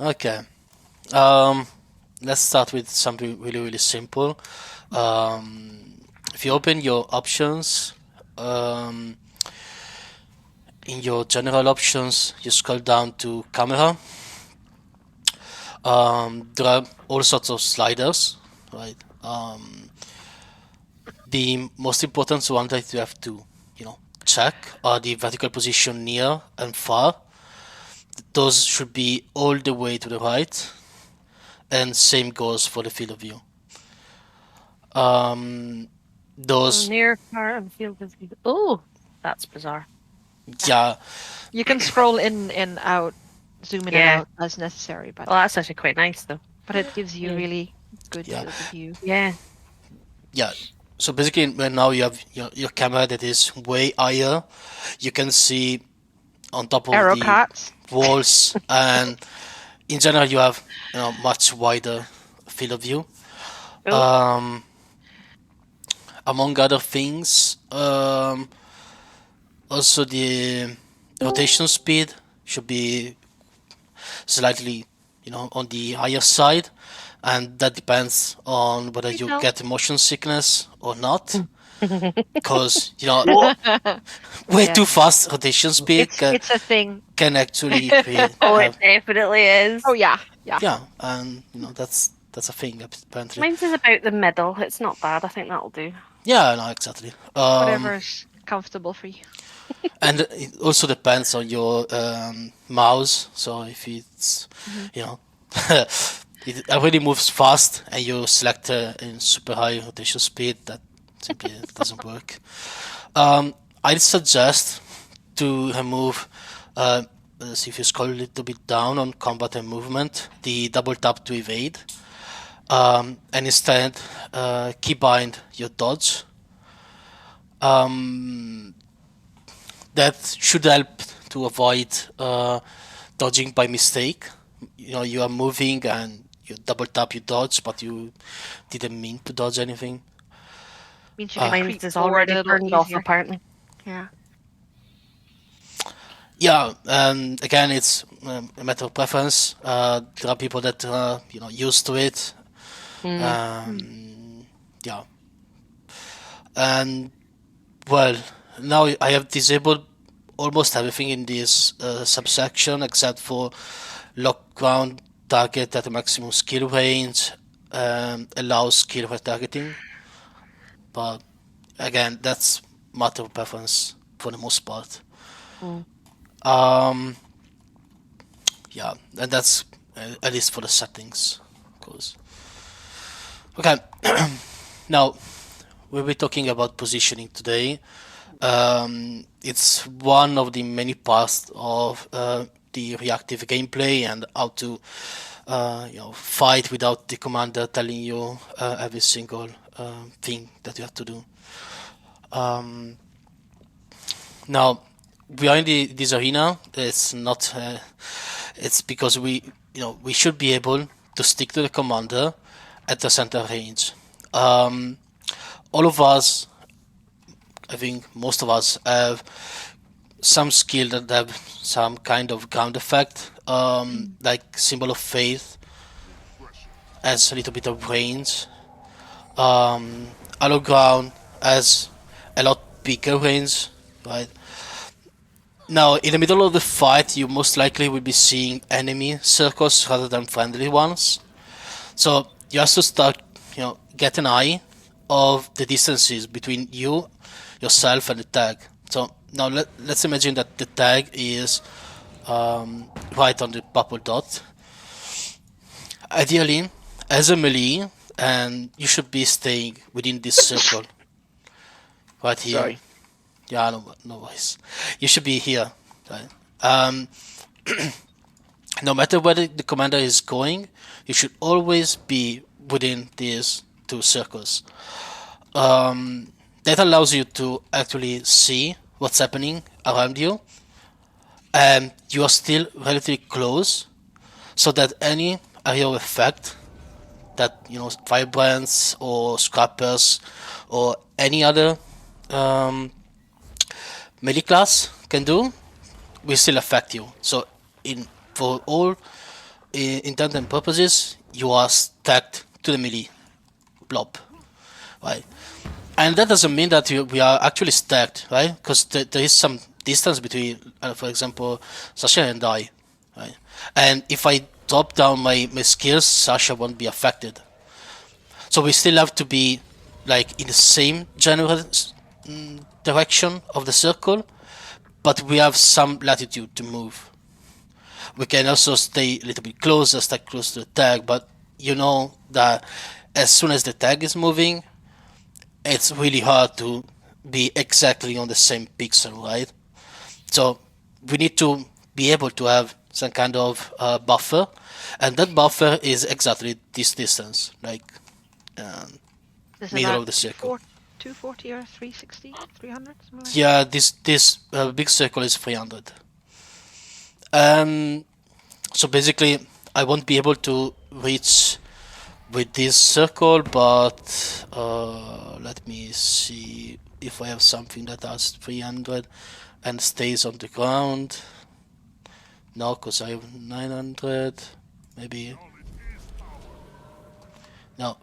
Okay. Um, let's start with something really, really simple. If you open your options, um, in your general options, you scroll down to camera. There are all sorts of sliders, right? The most important one that you have to, check are the vertical position near and far. Those should be all the way to the right, and same goes for the field of view. Um, So those, near, far, and field of view. Oh, that's bizarre. yeah, You can scroll in, out, zoom in and Yeah. out as necessary, but Well, that's actually quite nice, though. it gives you Yeah. really good yeah, field of view. Yeah. yeah. So basically, right now you have your camera that is way higher. You can see on top of Arrow the cats. walls, and in general, you have much wider field of view. Oh, Um, among other things, also the rotation speed should be slightly, on the higher side, and that depends on whether We you know. get motion sickness or not. Because What? way Yeah. too fast rotation speed It's a thing. can actually create oh, it have, definitely is. Oh yeah, yeah. yeah, and that's a thing apparently. Mine's is about the middle. It's not bad. I think that'll do. Yeah, no, exactly. Whatever's comfortable for you. And it also depends on your mouse. So if it's, Mhm. you know, it already moves fast and you select in super high rotation speed, that simply doesn't work. I'd suggest to remove, let's see if you scroll a little bit down on combat and movement, the double tap to evade, and instead keybind your dodge. That should help to avoid dodging by mistake. You are moving and you double tap your dodge, but you didn't mean to dodge anything. Means you can Mine's creep is forward a already little turned off, easier. apparently. Yeah. Yeah, and again, it's a matter of preference. There are people that used to it. Yeah, and well, now I have disabled almost everything in this subsection except for lock ground target at a maximum skill range, allows skill retargeting, but again, that's matter of preference for the most part. Mm. Um, yeah, and that's at least for the settings, of course. Okay, now we'll be talking about positioning today. It's one of the many parts of the reactive gameplay and how to fight without the commander telling you every single thing that you have to do. Now we are in this arena. It's not. It's because we should be able to stick to the commander at the center range. All of us, I think most of us have some skill that have some kind of ground effect, like Symbol of Faith has a little bit of range. Hollow Ground has a lot bigger range, right? Now, in the middle of the fight, you most likely will be seeing enemy circles rather than friendly ones. So you have to start, get an eye of the distances between you, yourself, and the tag. So now let's imagine that the tag is right on the purple dot. Ideally, as a melee, and you should be staying within this circle right here. Sorry. Yeah, no worries. You should be here. Right? Um, no matter where the commander is going, you should always be within these two circles. That allows you to actually see what's happening around you, and you are still relatively close, so that any area of effect that vibrants or scrappers or any other um, melee class can do will still affect you. So in for all intent and purposes, you are stacked to the melee blob, right? And that doesn't mean that we are actually stacked, right? Because there is some distance between, for example, Sasha and I, right? And if I drop down my skills, Sasha won't be affected. So we still have to be like in the same general direction of the circle, but we have some latitude to move. We can also stay a little bit closer, stack close to the tag, but you know that as soon as the tag is moving, it's really hard to be exactly on the same pixel, right? So we need to be able to have some kind of buffer, and that buffer is exactly this distance, like Is middle that of the circle. 240 or 360, 300, something like that? Yeah, this big circle is 300. So basically, I won't be able to reach with this circle, but let me see if I have something that has 300 and stays on the ground. No, because I have 900, maybe. No,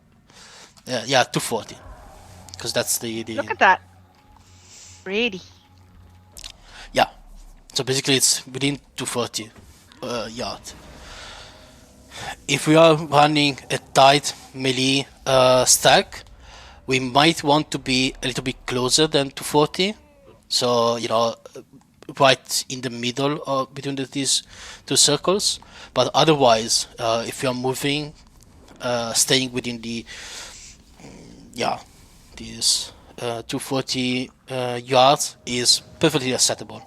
yeah, 240, because that's the Look at that. Brady. yeah. So basically, it's within 240 yard. If we are running a tight melee stack, we might want to be a little bit closer than 240. So, right in the middle between these two circles. But otherwise, if you are moving, staying within these 240 yards is perfectly acceptable.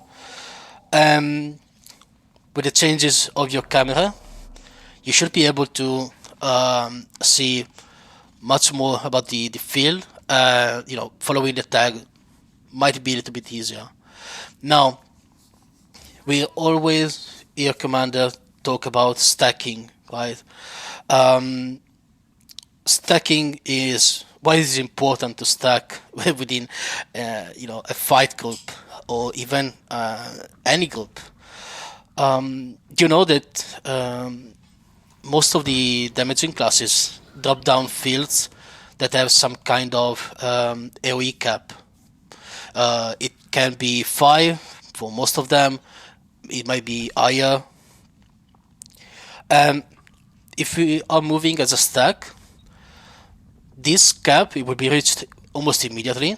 With the changes of your camera, you should be able to see much more about the field. Following the tag might be a little bit easier. Now, we always hear Commander talk about stacking, right? Stacking is why is it important to stack within, a fight group or even any group. You know that most of the damaging classes drop down fields that have some kind of AoE cap. It can be 5 for most of them. It might be higher. If we are moving as a stack, this cap it will be reached almost immediately,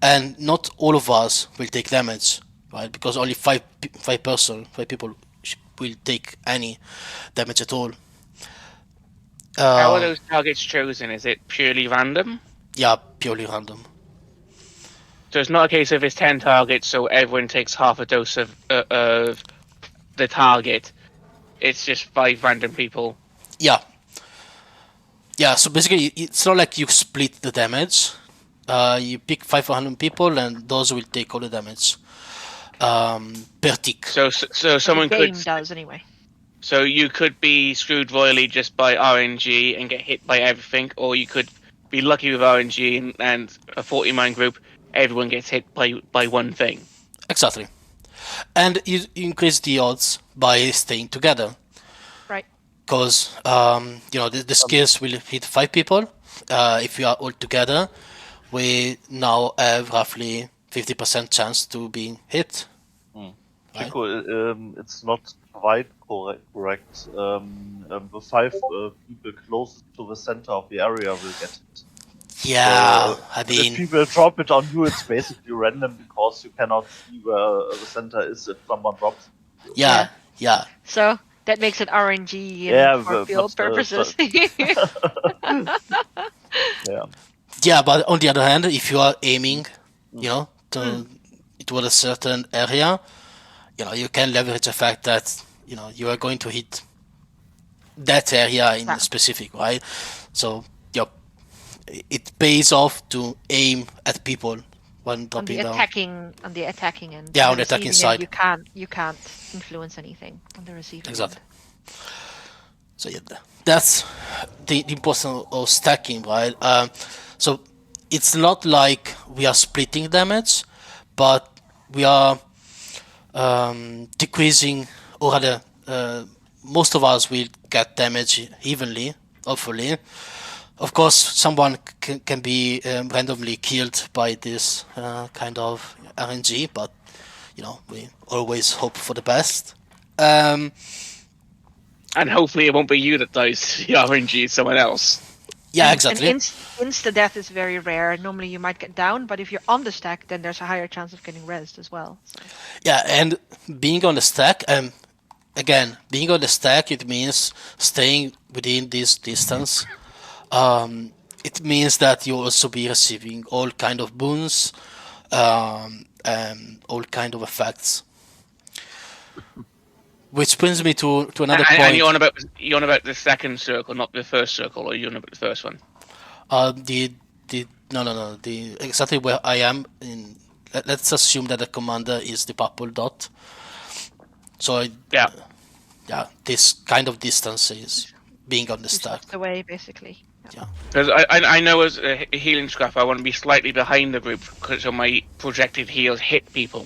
and not all of us will take damage, right? Because only five people will take any damage at all. How are those targets chosen? Is it purely random? Yeah, purely random. So it's not a case of it's 10 targets, so everyone takes half a dose of the target. It's just 5 random people. Yeah. Yeah, so basically, it's not like you split the damage. You pick 500 people, and those will take all the damage per tick. So someone the game could does anyway. So you could be screwed royally just by RNG and get hit by everything, or you could be lucky with RNG and a 40-man group, everyone gets hit by one thing. Exactly. And you increase the odds by staying together. Right. Because, the skills will hit 5 people. If we are all together, we now have roughly 50% chance to be hit. Right? Chico, it's not quite correct. The 5 people closest to the center of the area will get hit. Yeah, So, I if mean, people drop it on you, it's basically random because you cannot see where the center is if someone drops it. yeah. So that makes it RNG Yeah, for but- field but, purposes. Yeah. Yeah, but on the other hand, if you are aiming, toward a certain area, you can leverage the fact that, you are going to hit that area in specific, right? So, it pays off to aim at people when on dropping the down. on the attacking end. Yeah, On on the attacking receiving side. end, you can't influence anything on the receiving Exactly. end. So yeah, that's the importance of stacking, right? So it's not like we are splitting damage, but we are decreasing, or rather most of us will get damage evenly, hopefully. Of course, someone can be randomly killed by this kind of RNG, but we always hope for the best. And hopefully it won't be you that dies to the RNG, it's someone else. Yeah, And exactly. insta-death is very rare. Normally you might get down, but if you're on the stack, then there's a higher chance of getting rezzed as well. So. Yeah, and being on the stack, again, being on the stack, it means staying within this distance. It means that you also be receiving all kind of boons, and all kind of effects. Which brings me to another And point. you're on about the second circle, not the first circle, or you're on about the first one? No. Exactly where I am in. Let's assume that the commander is the purple dot. So Yeah. this kind of distance is being on the Two stack. steps away, basically. Because I know as a healing scrap, I want to be slightly behind the group, so my projected heals hit people.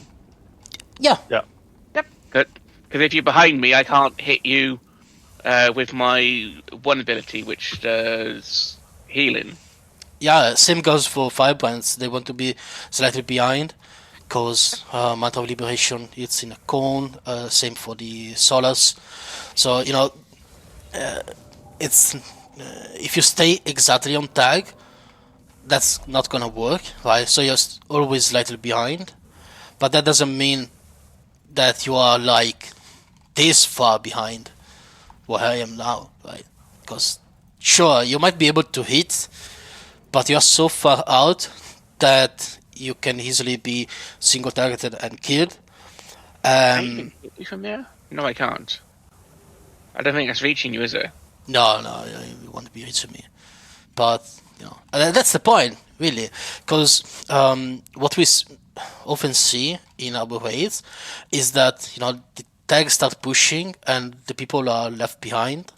Yeah, Because if you're behind me, I can't hit you with my one ability, which does healing. yeah. Same goes for Firebrands. They want to be slightly behind, because Mantle of Liberation it's in a cone. Same for the Solas. So it's if you stay exactly on tag, that's not gonna work, right? So you're always slightly behind, but that doesn't mean that you are like this far behind where I am now, right? Because sure, you might be able to hit, but you're so far out that you can easily be single targeted and killed. Can you hit me from there? No, I can't. I don't think that's reaching you, is it? No, you won't be reaching me. But that's the point, really, because what we often see in our raids is that the tags start pushing and the people are left behind.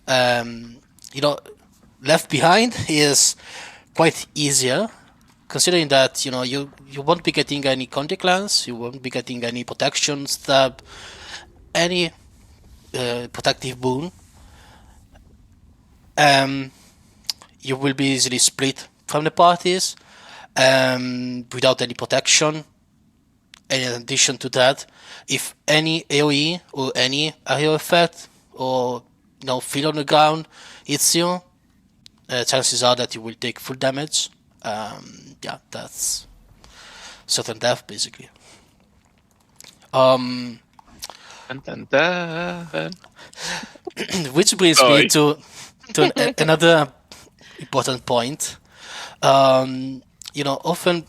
Left behind is quite easier, considering that you won't be getting any contact lens, you won't be getting any protection stab, any protective boon. You will be easily split from the parties without any protection. And in addition to that, if any AoE or any area effect or feel on the ground hits you, chances are that you will take full damage. That's certain death basically. Dun, dun, dun. Which brings me to another important point. Often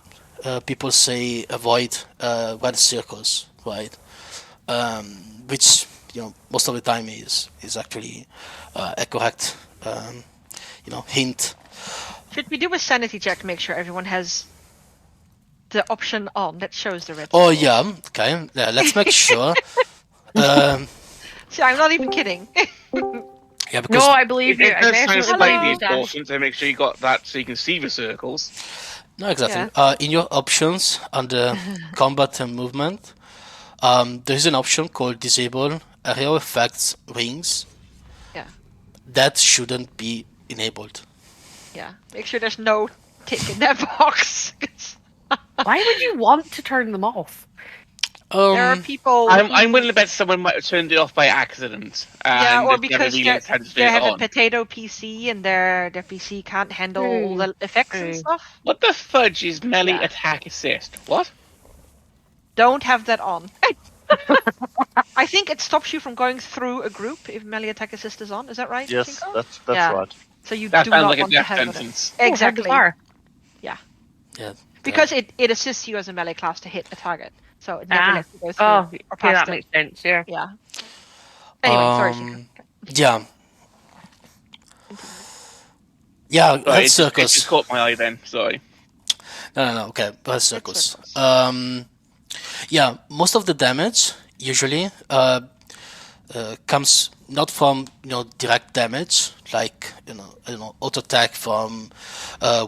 people say avoid red circles, right? Which most of the time is actually a correct hint. Should we do a sanity check to make sure everyone has the option on that shows the red? Oh circle? yeah, okay. Yeah, let's make sure. See, I'm not even kidding. Yeah, because No, I believe you. It I does definitely sound believe slightly you, Dan. important to make sure you got that so you can see the circles. no, exactly. Yeah. In your options under combat and movement, there is an option called disable area effects rings. Yeah. That shouldn't be enabled. Yeah. Make sure there's no tick in that box. 'cause Why would you want to turn them off? there are people. I'm willing to bet someone might have turned it off by accident. Yeah, and or they've never because really they intended to turn it have a on. potato PC and their PC can't handle all the effects and stuff. What the fudge is melee Yeah. attack assist? What? Don't have that on. I think it stops you from going through a group if melee attack assist is on. Is that right? Yes, Kinko? that's Yeah. right. So you That do sounds not like a want to death have that. sentence. Exactly. Yeah. Because it assists you as a melee class to hit a target. So it never Ah. lets you go through Oh, or okay, past that it. makes sense. Yeah. Yeah. Anyway, sorry. Shinko. Yeah. Yeah, Sorry, red it circles. just caught my eye then. Sorry. No. Okay, red circles. circles. Yeah, most of the damage usually comes not from direct damage like auto attack from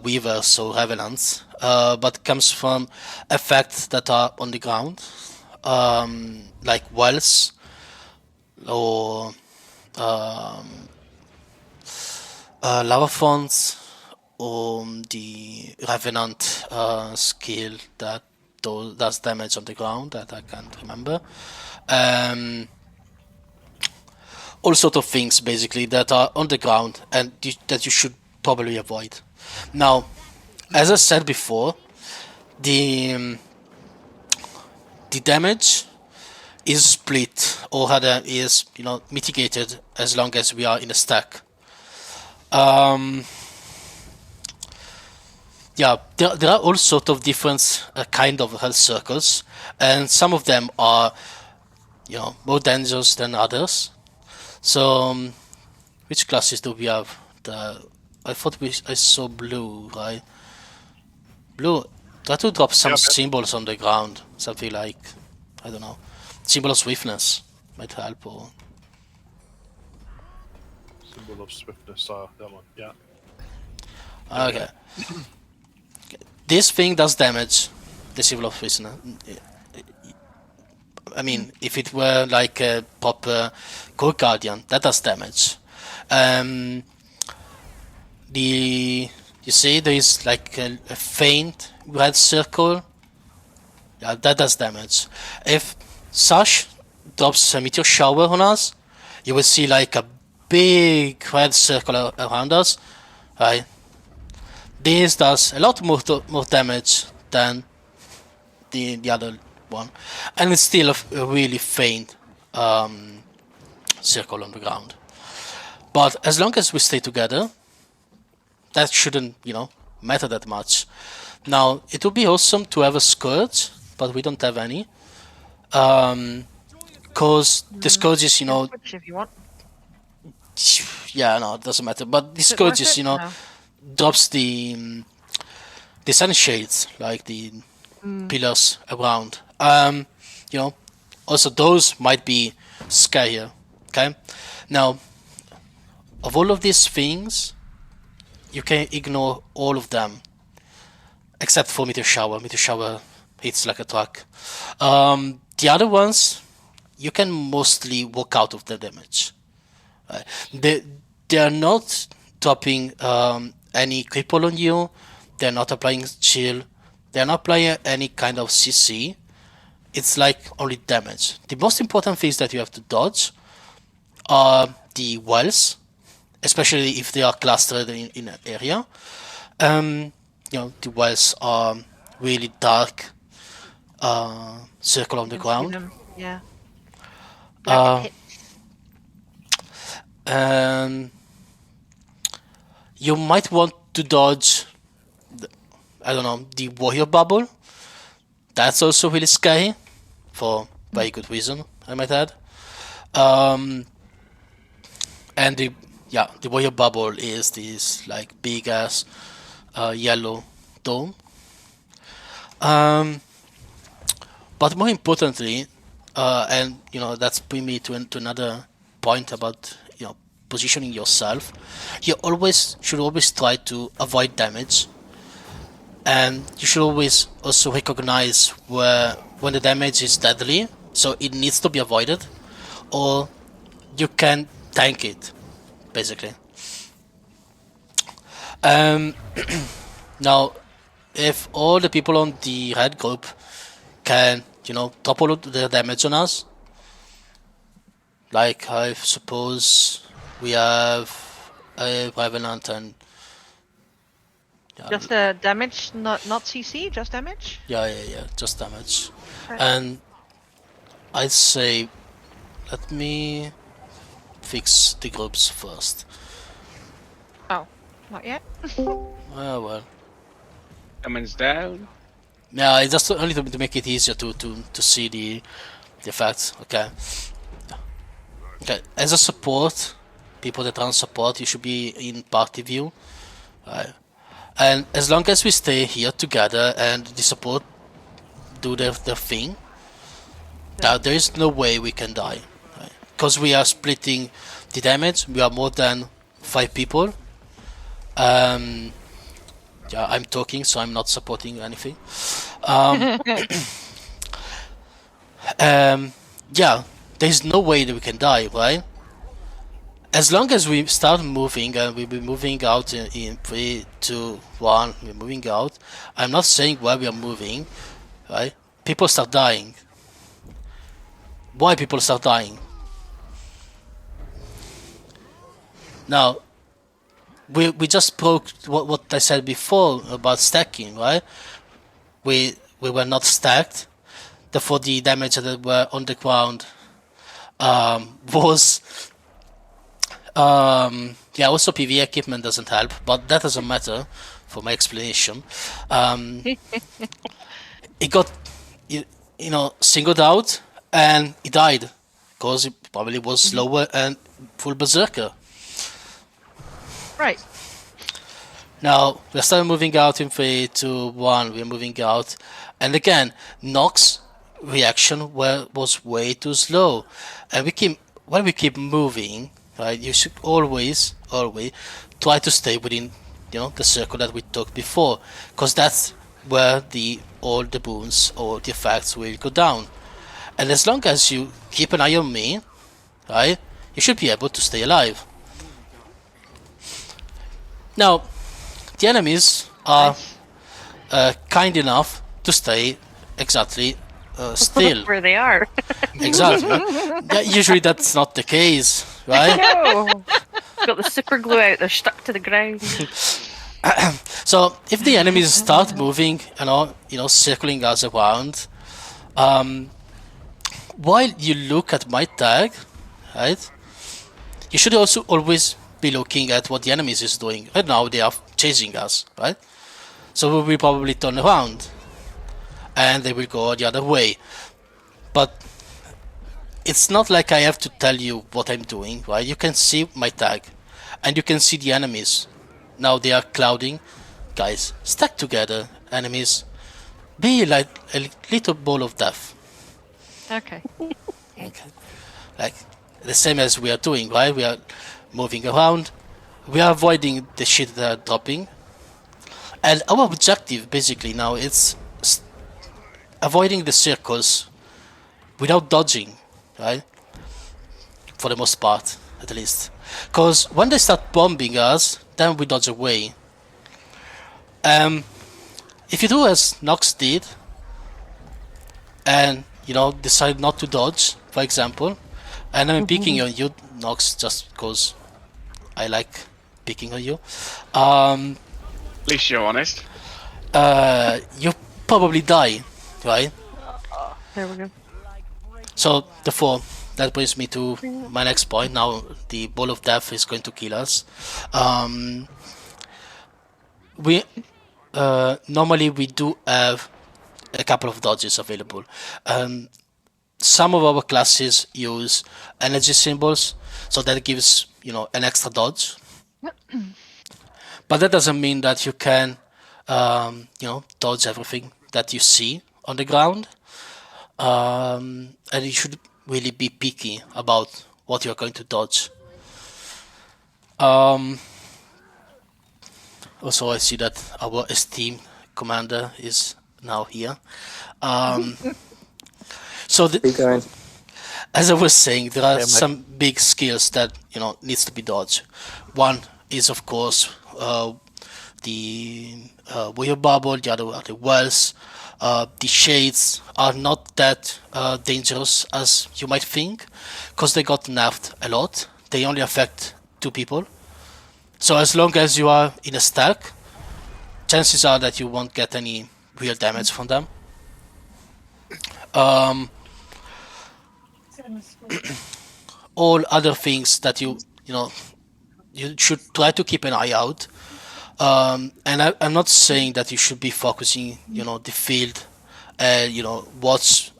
weavers or revenants, but comes from effects that are on the ground, like wells, or lava fonts, or the Revenant skill that does damage on the ground that I can't remember. All sort of things basically that are on the ground and that you should probably avoid. Now, as I said before, the damage is split, or rather is mitigated as long as we are in a stack. Yeah, there are all sort of different kind of health circles, and some of them are more dangerous than others. So, which classes do we have? I thought I saw blue, right? Blue. Try to drop some symbols on the ground, something like, I don't know, symbol of swiftness might help. Or Symbol of swiftness. That one. Yeah. okay. This thing does damage. The symbol of swiftness. I mean, if it were like a proper Core Guardian, that does damage. You see there is like a faint red circle. Yeah, that does damage. If Sash drops a meteor shower on us, you will see like a big red circle around us. Right? This does a lot more damage than the other one, and it's still a really faint circle on the ground. But as long as we stay together, that shouldn't matter that much. Now it would be awesome to have a Scourge, but we don't have any, because the Scourge is Switch if you want. yeah, no, it doesn't matter. But the Scourge is No. drops the sun shades, like the pillars around. Also those might be scarier. Okay, now of all of these things, you can ignore all of them except for Meteor Shower. Meteor Shower hits like a truck. The other ones, you can mostly walk out of the damage. They are not dropping any cripple on you. They're not applying chill. They're not applying any kind of CC. It's like only damage. The most important things that you have to dodge are the wells, especially if they are clustered in an area. The wells are really dark circle on the ground. Yeah. Uh, Hit. You might want to dodge, the warrior bubble. That's also really scary, for very good reason, I might add. And the warrior bubble is this like big ass yellow dome. But more importantly, and that's bring me to another point about positioning yourself. You should always try to avoid damage, and you should always also recognize when the damage is deadly, so it needs to be avoided, or you can tank it, basically. Now, if all the people on the red group can drop all of the damage on us, like I suppose we have a Revenant and Just damage, not CC, just damage. yeah, just damage. Right. And I'd say let me fix the groups first. Oh, not yet. Oh well. Someone's down. Yeah, it's just only to make it easier to see the effects. Okay. As a support, people that run support, you should be in party view. Right. And as long as we stay here together and the support do their thing, there is no way we can die. Because we are splitting the damage, we are more than 5 people. Yeah, I'm talking, so I'm not supporting anything. Yeah, there's no way that we can die, right? As long as we start moving and we'll be moving out in 3, 2, 1, we're moving out. I'm not saying where we are moving, right? People start dying. Why people start dying? Now, we just broke what I said before about stacking, right? We were not stacked, therefore the damage that were on the ground was yeah, also PvE equipment doesn't help, but that doesn't matter for my explanation. It got you know, singled out and he died because it probably was slower and full berserker. Right. Now we started moving out in 3, 2, 1. We're moving out, and again, Nox reaction was way too slow, and when we keep moving, right? You should always try to stay within, you know, the circle that we took before, because that's where all the boons or the effects will go down. And as long as you keep an eye on me, right, you should be able to stay alive. Now, the enemies are kind enough to stay exactly still. Where they are. Exactly. Usually that's not the case, right? No. Got the super glue out. They're stuck to the ground. So if the enemies start moving, you know, circling us around, while you look at my tag, right, you should also always be looking at what the enemies is doing. Right now they are chasing us, right? So we will probably turn around and they will go the other way. But it's not like I have to tell you what I'm doing, right? You can see my tag and you can see the enemies. Now they are clouding. Guys, stack together, enemies. Be like a little ball of death. Okay. Okay. Like the same as we are doing, right? We are moving around. We are avoiding the shit that are dropping. And our objective basically now is avoiding the circles without dodging, right? For the most part, at least. Because when they start bombing us, then we dodge away. If you do as Nox did, and you know, decide not to dodge, for example, and I'm picking on you, Nox, just because I like picking on you. At least you're honest. You probably die, right? There we go. So therefore, that brings me to my next point. Now the ball of death is going to kill us. We normally we do have a couple of dodges available. Some of our classes use energy symbols, so that gives, you know, an extra dodge. But that doesn't mean that you can, you know, dodge everything that you see on the ground. And you should really be picky about what you're going to dodge. Also, I see that our esteemed commander is now here. So as I was saying, there are some big skills that, you know, needs to be dodged. One is, of course, the Warrior Bubble. The other are the wells. The shades are not that dangerous as you might think, because they got nerfed a lot. They only affect 2 people. So as long as you are in a stack, chances are that you won't get any real damage from them. All other things that you know, you should try to keep an eye out. And I'm not saying that you should be focusing, you know, the field, you know, watch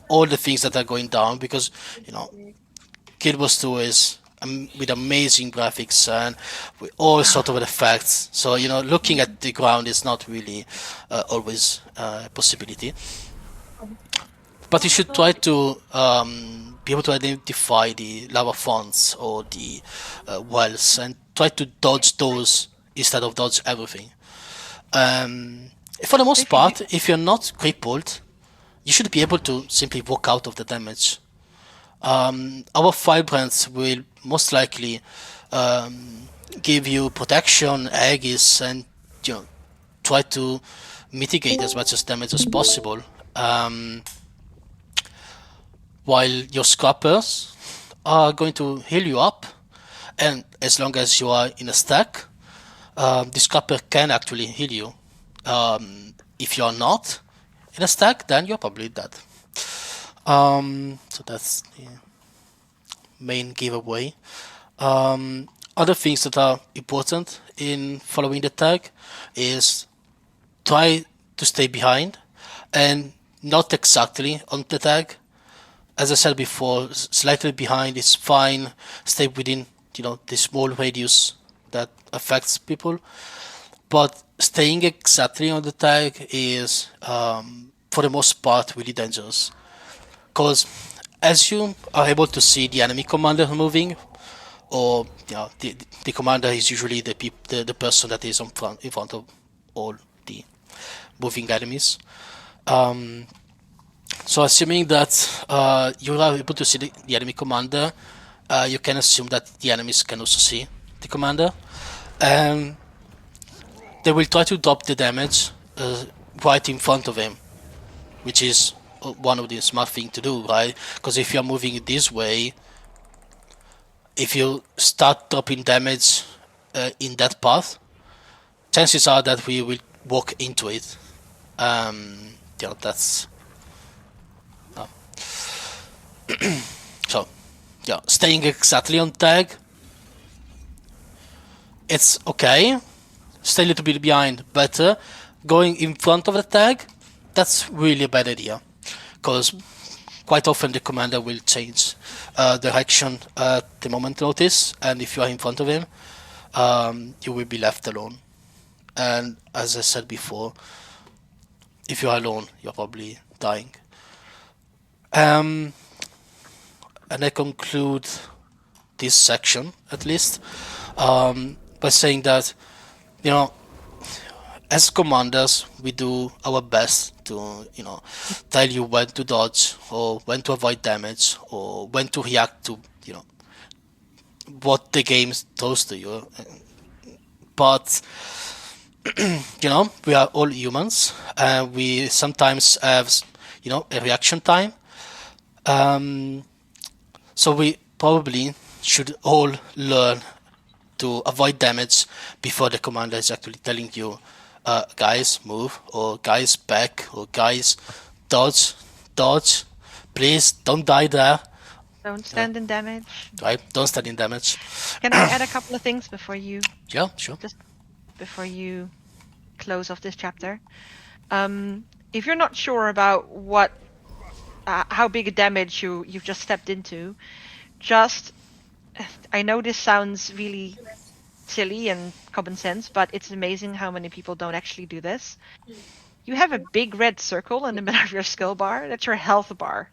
all the things that are going down, because, you know, Guild Wars 2 is with amazing graphics and with all sort of effects. So, you know, looking at the ground is not really always a possibility. But you should try to be able to identify the lava fonts or the wells and try to dodge those instead of dodge everything. For the most part, if you're not crippled, you should be able to simply walk out of the damage. Our Firebrands will most likely give you protection, Aegis, and try to mitigate as much as damage as possible. While your Scrappers are going to heal you up, and as long as you are in a stack, the Scrapper can actually heal you. If you are not in a stack, then you're probably dead. So that's the main giveaway. Other things that are important in following the tag is try to stay behind and not exactly on the tag. As I said before, slightly behind is fine. Stay within, the small radius that affects people. But staying exactly on the tag is, for the most part, really dangerous. Because as you are able to see the enemy commander moving, or the commander is usually the person that is in front of all the moving enemies. So assuming that you are able to see the enemy commander, you can assume that the enemies can also see the commander, and they will try to drop the damage right in front of him, which is one of the smart thing to do, right? Because if you're moving this way, if you start dropping damage in that path, chances are that we will walk into it. That's so staying exactly on tag, it's okay. Stay a little bit behind, better. Going in front of the tag, that's really a bad idea, because quite often the commander will change direction at the moment notice, and if you are in front of him, you will be left alone. And as I said before, if you are alone, you're probably dying. And I conclude this section, at least, by saying that, as commanders, we do our best to, tell you when to dodge, or when to avoid damage, or when to react to, what the game throws to you. But, we are all humans, and we sometimes have, a reaction time. So we probably should all learn to avoid damage before the commander is actually telling you, guys, move, or guys, back, or guys, dodge, please don't die there. Don't stand in damage. Right, don't stand in damage. Can I add a couple of things before you Yeah, sure. Close off this chapter? If you're not sure about how big a damage you've just stepped into, I know this sounds really silly and common sense, but it's amazing how many people don't actually do this. You have a big red circle in the middle of your skill bar. That's your health bar.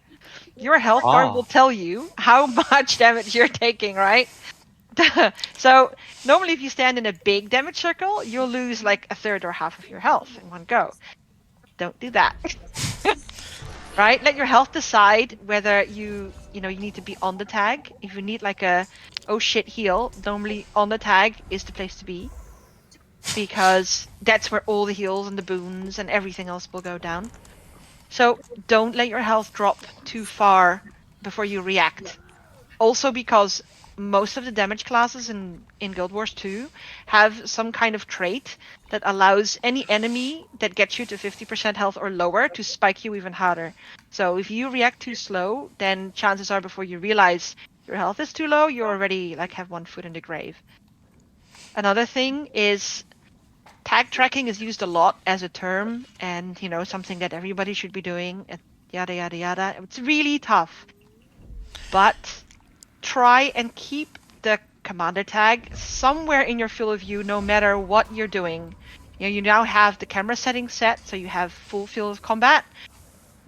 Your health bar will tell you how much damage you're taking, right? So normally if you stand in a big damage circle, you'll lose like a third or half of your health in one go. Don't do that. Right? Let your health decide whether you need to be on the tag. If you need like a oh shit heal, normally on the tag is the place to be, because that's where all the heals and the boons and everything else will go down. So don't let your health drop too far before you react. Also because most of the damage classes in Guild Wars 2 have some kind of trait that allows any enemy that gets you to 50% health or lower to spike you even harder. So if you react too slow, then chances are before you realize your health is too low, you already have one foot in the grave. Another thing is tag tracking is used a lot as a term, and something that everybody should be doing, yada yada yada. It's really tough. But try and keep the commander tag somewhere in your field of view, no matter what you're doing. You now have the camera settings set, so you have full field of combat.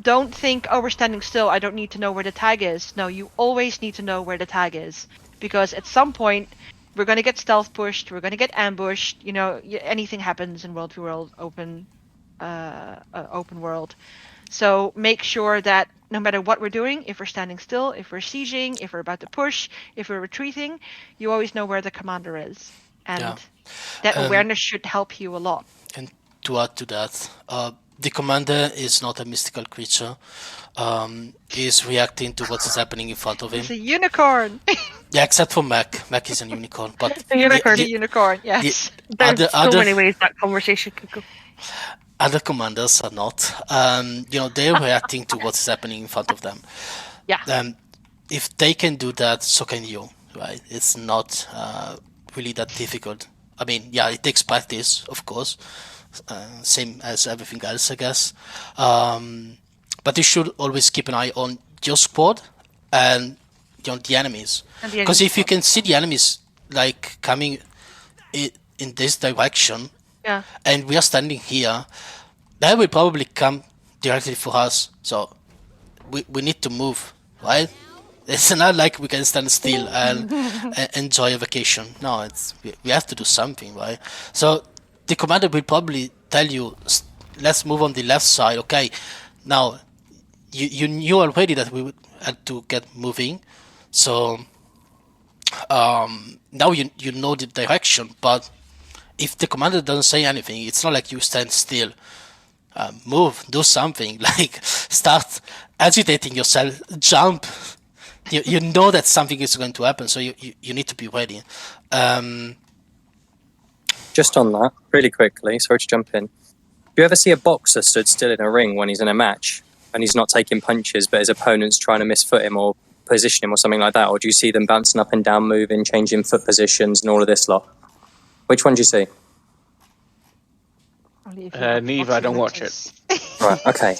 Don't think, oh, we're standing still, I don't need to know where the tag is. No, you always need to know where the tag is, because at some point we're going to get stealth pushed, we're going to get ambushed. Anything happens in World v World open world. So make sure that no matter what we're doing, if we're standing still, if we're sieging, if we're about to push, if we're retreating, you always know where the commander is. And Yeah. that awareness should help you a lot. And to add to that, the commander is not a mystical creature. He is reacting to what is happening in front of him. It's a unicorn. Yeah, except for Mac. Mac is a unicorn. But A unicorn. The unicorn, yes. There's so other- many ways that conversation could go. other commanders are not. They're reacting to what's happening in front of them. Yeah. If they can do that, so can you, right? It's not really that difficult. I mean, yeah, it takes practice, of course, same as everything else, I guess. But you should always keep an eye on your squad and the enemies. And the Because enemies if you can see the enemies like coming in this direction, Yeah. and we are standing here, they will probably come directly for us. So we need to move, right? It's not like we can stand still and enjoy a vacation. No, we have to do something, right? So the commander will probably tell you, let's move on the left side. Okay, now you knew already that we would have to get moving, so now you know the direction, but if the commander doesn't say anything, it's not like you stand still. Move, do something, like start agitating yourself, jump. You know that something is going to happen, so you need to be ready. Just on that, really quickly, sorry to jump in. Do you ever see a boxer stood still in a ring when he's in a match and he's not taking punches, but his opponent's trying to misfoot him or position him or something like that? Or do you see them bouncing up and down, moving, changing foot positions and all of this lot? Which one do you see? Only if you watch Neither, I don't watch Boxing Right, okay.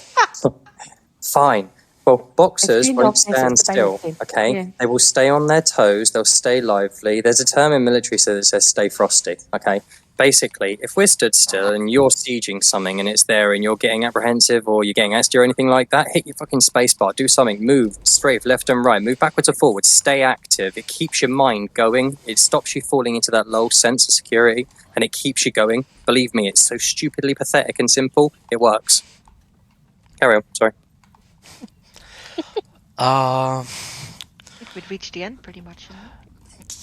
Fine. Well, boxers It's won't really stand obvious it's still, debating. okay? Yeah. They will stay on their toes, they'll stay lively. There's a term in military that says stay frosty, okay? Basically, if we're stood still and you're sieging something and it's there and you're getting apprehensive or you're getting antsy or anything like that, hit your fucking spacebar, do something, move, strafe, left and right, move backwards or forwards, stay active. It keeps your mind going. It stops you falling into that low sense of security and it keeps you going. Believe me, it's so stupidly pathetic and simple. It works. Carry on, sorry. I think we'd reached the end pretty much.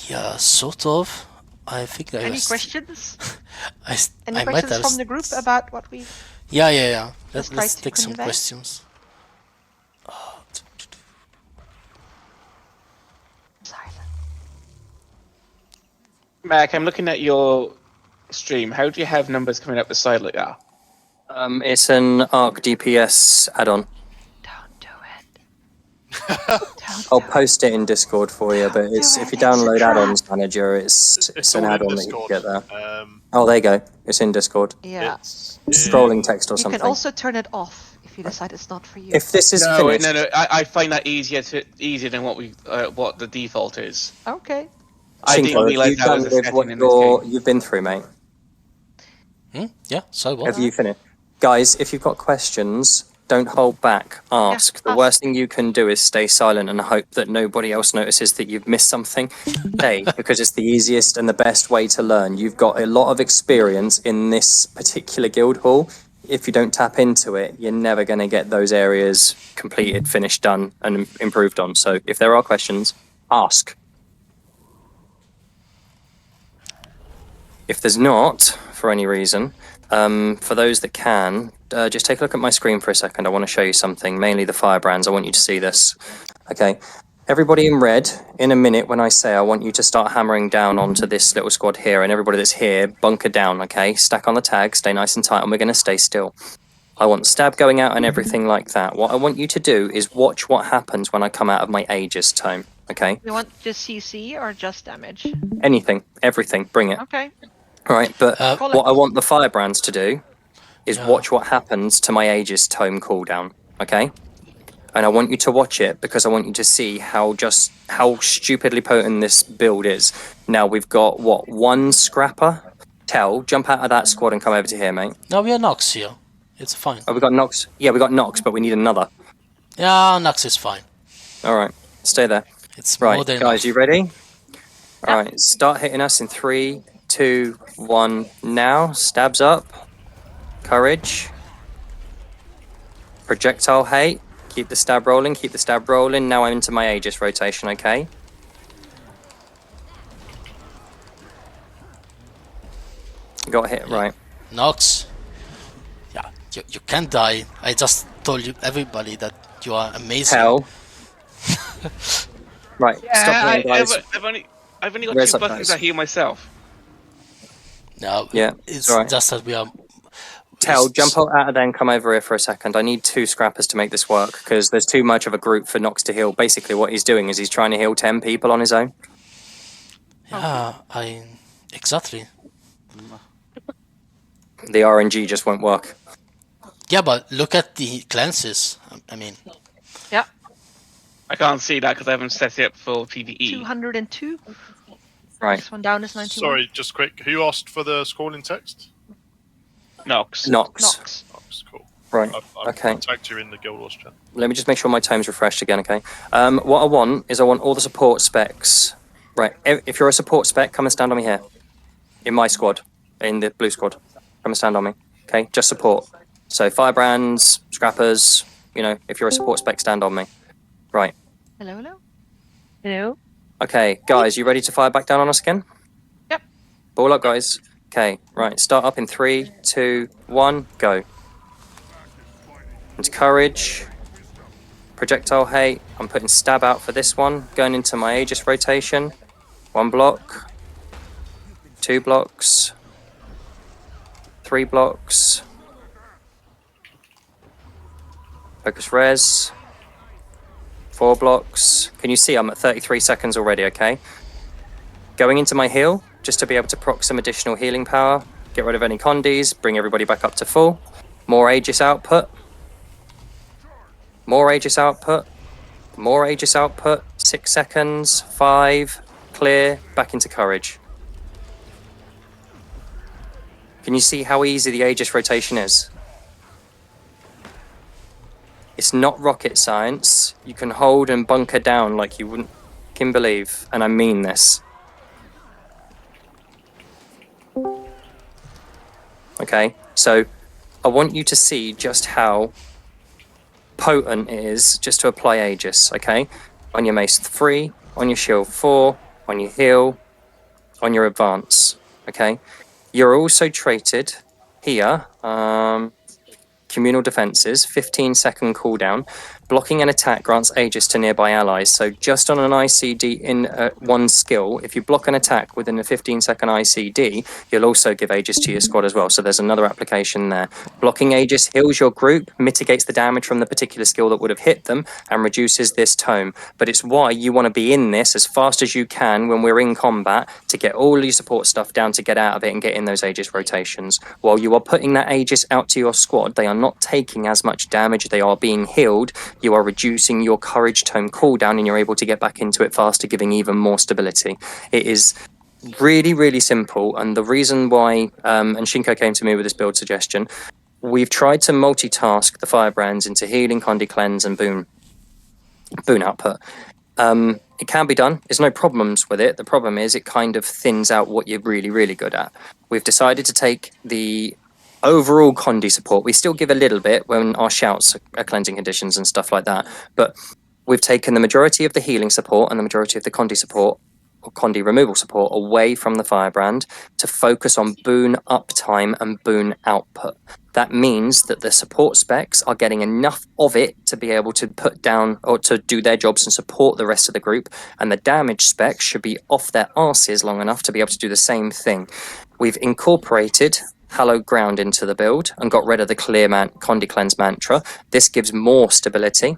Yeah, sort of. I think I Any was. questions? Any I might questions have. from the group about what we... Yeah. Let's try Let's to take some convey. questions. Silent. Mac, I'm looking at your stream. How do you have numbers coming up the side like that? It's an ARC DPS add-on. Don't do it. Don't I'll do it. post it in Discord for you, but it's do if it, you it's a download trap. add-ons manager, it's all an in add-on that you can Discord. get there. Oh, there you go. It's in Discord. Yeah. It's Scrolling text or You something. can also turn it off if you decide it's not for you. If this is No, finished, no. I find that easier than what the default is. Okay. I didn't Shinko, realize you've that was done a with what setting in this game. you've been through, mate. Yeah. So what? Have you finished? Guys, if you've got questions, don't hold back. Ask. The ask. worst thing you can do is stay silent and hope that nobody else notices that you've missed something. Stay, because it's the easiest and the best way to learn. You've got a lot of experience in this particular guild hall. If you don't tap into it, you're never going to get those areas completed, finished, done, and improved on. So if there are questions, ask. If there's not, for any reason, for those that can, just take a look at my screen for a second. I want to show you something, mainly the firebrands. I want you to see this. Okay. Everybody in red, in a minute when I say I want you to start hammering down onto this little squad here, and everybody that's here, bunker down, okay? Stack on the tag, stay nice and tight, and we're going to stay still. I want stab going out and everything like that. What I want you to do is watch what happens when I come out of my Aegis tome, okay? You want just CC or just damage? Anything, everything, bring it. Okay. All right, but Call what it. I want the firebrands to do is Yeah. watch what happens to my Aegis tome cooldown, okay? And I want you to watch it because I want you to see how stupidly potent this build is. Now we've got one scrapper. Tell, jump out of that squad and come over to here, mate. No, we are Nox here. It's fine. Oh, we got Nox. Yeah, we got Nox, but we need another. Yeah, Nox is fine. All right, stay there. It's more Right, than guys, enough. you ready? All right, start hitting us in 3, 2, 1. Now, stabs up. Courage. Projectile hate. Keep the stab rolling, keep the stab rolling. Now I'm into my Aegis rotation, okay? Got a hit, right. Nox. Yeah, you can't die. I just told you everybody that you are amazing. Hell. Right, stop playing, guys. I've only got Where's 2 up, buttons guys? I heal myself. No, Yeah, it's alright. just that we are. Tell, it's- jump out of there and come over here for a second. I need 2 scrappers to make this work because there's too much of a group for Nox to heal. Basically, what he's doing is he's trying to heal 10 people on his own. Yeah, exactly. The RNG just won't work. Yeah, but look at the cleanses. I mean, I can't see that because I haven't set it up for PvE. 202. Right, This one down is 91. Sorry, just quick. Who asked for the scrolling text? Nox. Nox. Nox. Nox, cool. Right, I've okay. tagged you in the Guild Wars chat. Let me just make sure my time's refreshed again, okay? What I want is I want all the support specs. Right, if you're a support spec, come and stand on me here. In my squad, in the blue squad. Come and stand on me, okay? Just support. So firebrands, scrappers, you know, if you're a support spec, stand on me. Right, Hello, hello. Hello. okay, guys, you ready to fire back down on us again? Yep. Ball up, guys. Okay, right, start up in 3, 2, 1, go. Into courage. Projectile hate. I'm putting stab out for this one. Going into my Aegis rotation. 1 block. 2 blocks. 3 blocks. Focus res. 4 blocks. Can you see I'm at 33 seconds already, okay? Going into my heal, just to be able to proc some additional healing power. Get rid of any condies, bring everybody back up to full. More Aegis output. More Aegis output. More Aegis output. 6 seconds. 5. Clear. Back into courage. Can you see how easy the Aegis rotation is? It's not rocket science. You can hold and bunker down like you wouldn't can believe, and I mean this. Okay, so I want you to see just how potent it is just to apply Aegis, okay? On your mace 3, on your shield 4, on your heal, on your advance, okay? You're also traded here, communal defenses, 15-second cooldown. Blocking an attack grants Aegis to nearby allies. So just on an ICD in one skill, if you block an attack within a 15-second ICD, you'll also give Aegis to your squad as well. So there's another application there. Blocking Aegis heals your group, mitigates the damage from the particular skill that would have hit them, and reduces this tome. But it's why you want to be in this as fast as you can when we're in combat to get all your support stuff down to get out of it and get in those Aegis rotations. While you are putting that Aegis out to your squad, they are not taking as much damage, they are being healed. You are reducing your courage tome cooldown and you're able to get back into it faster, giving even more stability. It is really, really simple. And the reason why, and Shinko came to me with this build suggestion, we've tried to multitask the firebrands into healing, condi cleanse, and boon output. It can be done. There's no problems with it. The problem is it kind of thins out what you're really, really good at. We've decided to take the overall condi support. We still give a little bit when our shouts are cleansing conditions and stuff like that, but we've taken the majority of the healing support and the majority of the condi support or condi removal support away from the firebrand to focus on boon uptime and boon output. That means that the support specs are getting enough of it to be able to put down or to do their jobs and support the rest of the group, and the damage specs should be off their arses long enough to be able to do the same thing. We've incorporated hallowed ground into the build and got rid of the clear condi cleanse mantra. This gives more stability.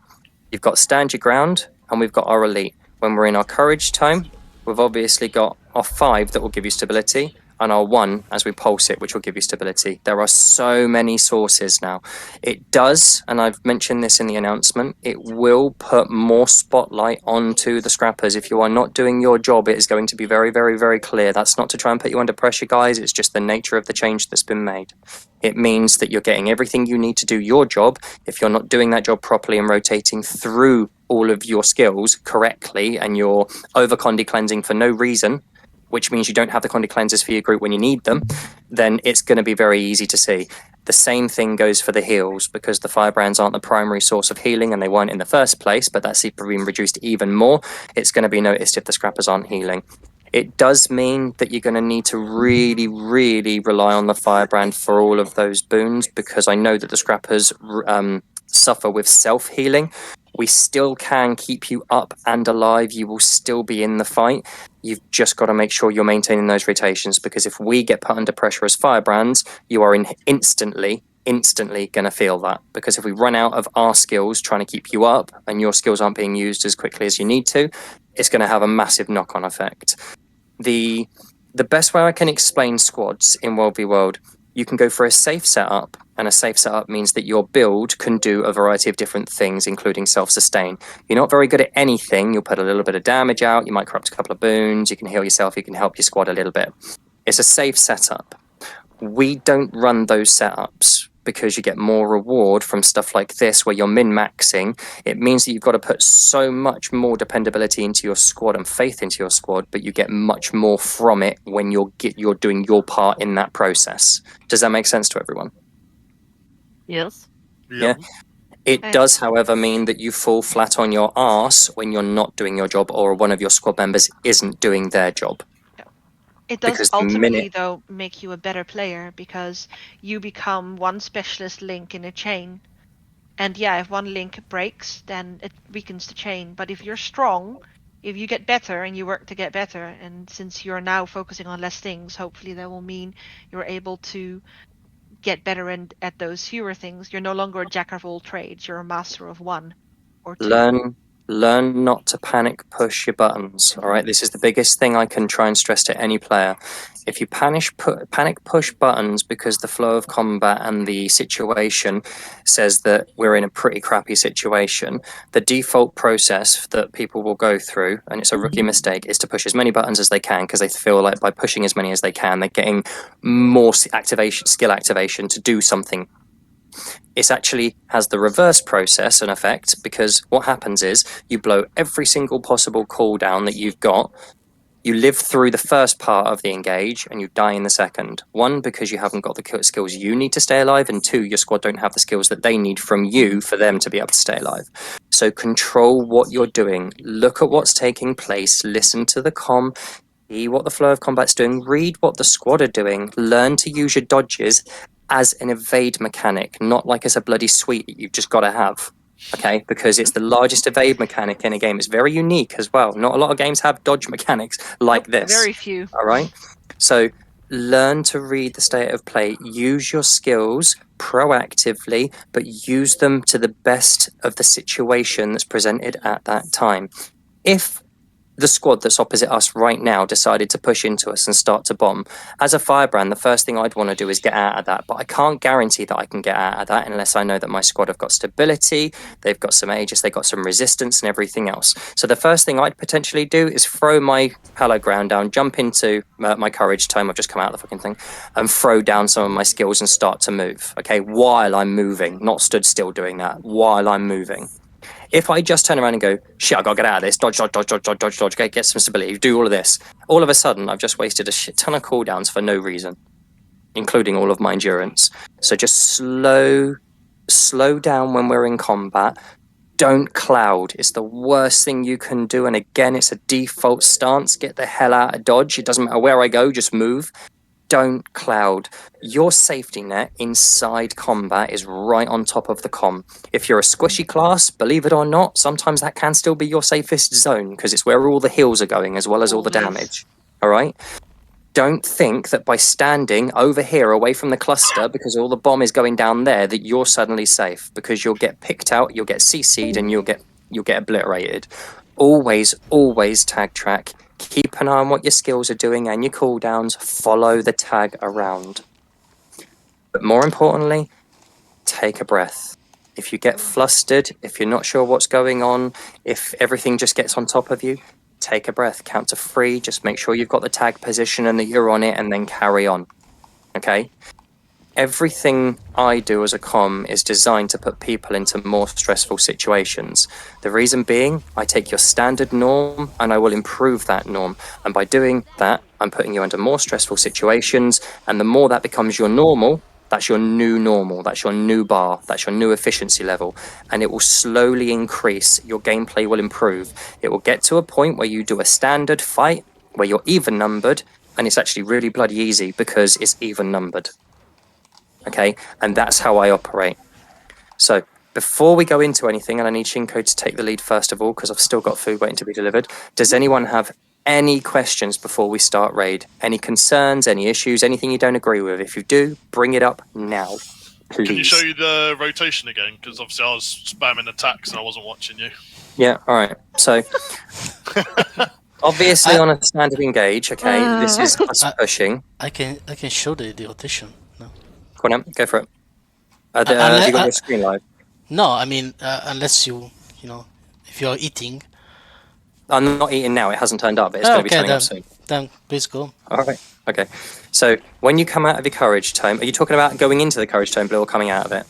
You've got stand your ground and we've got our elite. When we're in our courage tome, we've obviously got our 5 that will give you stability and our 1 as we pulse it, which will give you stability. There are so many sources now. It does, and I've mentioned this in the announcement, it will put more spotlight onto the scrappers. If you are not doing your job, it is going to be very, very, very clear. That's not to try and put you under pressure, guys. It's just the nature of the change that's been made. It means that you're getting everything you need to do your job. If you're not doing that job properly and rotating through all of your skills correctly and you're over condi cleansing for no reason, which means you don't have the condi cleanses for your group when you need them, then it's going to be very easy to see. The same thing goes for the heals, because the firebrands aren't the primary source of healing, and they weren't in the first place, but that's been reduced even more. It's going to be noticed if the scrappers aren't healing. It does mean that you're going to need to really, really rely on the firebrand for all of those boons, because I know that the scrappers suffer with self-healing. We still can keep you up and alive. You will still be in the fight. You've just got to make sure you're maintaining those rotations, because if we get put under pressure as firebrands, you are instantly going to feel that. Because if we run out of our skills trying to keep you up and your skills aren't being used as quickly as you need to, it's going to have a massive knock-on effect. The best way I can explain squads in World v World, you can go for a safe setup, and a safe setup means that your build can do a variety of different things, including self-sustain. You're not very good at anything, you'll put a little bit of damage out, you might corrupt a couple of boons, you can heal yourself, you can help your squad a little bit. It's a safe setup. We don't run those setups because you get more reward from stuff like this where you're min-maxing. It means that you've got to put so much more dependability into your squad and faith into your squad, but you get much more from it when you're doing your part in that process. Does that make sense to everyone? Yes. Yeah. It does, however, mean that you fall flat on your arse when you're not doing your job, or one of your squad members isn't doing their job. It does Because the ultimately, minute- though, make you a better player, because you become one specialist link in a chain. And yeah, if one link breaks, then it weakens the chain. But if you're strong, if you get better and you work to get better, and since you're now focusing on less things, hopefully that will mean you're able to get better at those fewer things. You're no longer a jack of all trades, you're a master of one or two. Learn not to panic push your buttons. All right, this is the biggest thing I can try and stress to any player. If you panic push buttons because the flow of combat and the situation says that we're in a pretty crappy situation, the default process that people will go through, and it's a rookie mistake, is to push as many buttons as they can, because they feel like by pushing as many as they can, they're getting more skill activation to do something. It actually has the reverse process and effect, because what happens is you blow every single possible cooldown that you've got. You live through the first part of the engage and you die in the second. One, because you haven't got the skills you need to stay alive, and two, your squad don't have the skills that they need from you for them to be able to stay alive. So control what you're doing. Look at what's taking place. Listen to the comm. See what the flow of combat's doing. Read what the squad are doing. Learn to use your dodges as an evade mechanic, not like as a bloody suite that you've just got to have. Okay, because it's the largest evade mechanic in a game. It's very unique as well. Not a lot of games have dodge mechanics like this. Very few. All right. So learn to read the state of play. Use your skills proactively, but use them to the best of the situation that's presented at that time. If the squad that's opposite us right now decided to push into us and start to bomb, as a firebrand, the first thing I'd want to do is get out of that. But I can't guarantee that I can get out of that unless I know that my squad have got stability, they've got some Aegis, they've got some resistance and everything else. So the first thing I'd potentially do is throw my hallowed ground down, jump into my courage tome, I've just come out of the fucking thing, and throw down some of my skills and start to move, okay, while I'm moving, not stood still doing that, while I'm moving. If I just turn around and go, shit, I gotta get out of this, dodge, okay, get some stability, do all of this, all of a sudden I've just wasted a shit ton of cooldowns for no reason, including all of my endurance. So just slow down when we're in combat. Don't cloud. It's the worst thing you can do. And again, it's a default stance. Get the hell out of dodge. It doesn't matter where I go, just move. Don't cloud. Your safety net inside combat is right on top of the comm. If you're a squishy class, believe it or not, sometimes that can still be your safest zone, because it's where all the heals are going as well as all the damage. All right? Don't think that by standing over here away from the cluster, because all the bomb is going down there, that you're suddenly safe, because you'll get picked out, you'll get CC'd, and you'll get obliterated. Always tag track. Keep an eye on what your skills are doing and your cooldowns. Follow the tag around. But more importantly, take a breath. If you get flustered, if you're not sure what's going on, if everything just gets on top of you, take a breath. Count to 3. Just make sure you've got the tag position and that you're on it, and then carry on. Okay? Everything I do as a comm is designed to put people into more stressful situations. The reason being, I take your standard norm and I will improve that norm. And by doing that, I'm putting you under more stressful situations. And the more that becomes your normal, That's your new normal. That's your new bar. That's your new efficiency level. And it will slowly increase. Your gameplay will improve. It will get to a point where you do a standard fight where you're even numbered, and it's actually really bloody easy because it's even numbered. Okay? And that's how I operate. So before we go into anything, and I need Shinko to take the lead first of all, because I've still got food waiting to be delivered. Does anyone have any questions before we start raid? Any concerns, any issues, anything you don't agree with? If you do, bring it up now, please. Can you show you the rotation again? Because obviously I was spamming attacks and I wasn't watching you. Yeah, all right. So, obviously on a standard engage, okay, this is us pushing. I can show the rotation. No. Go on, go for it. Have you got your screen live? No, I mean unless you know, if you're eating. I'm not eating now. It hasn't turned up, but it's going to be turning up soon. Then please go. All right. Okay. So when you come out of your courage tome, are you talking about going into the courage tome, Blue, or coming out of it?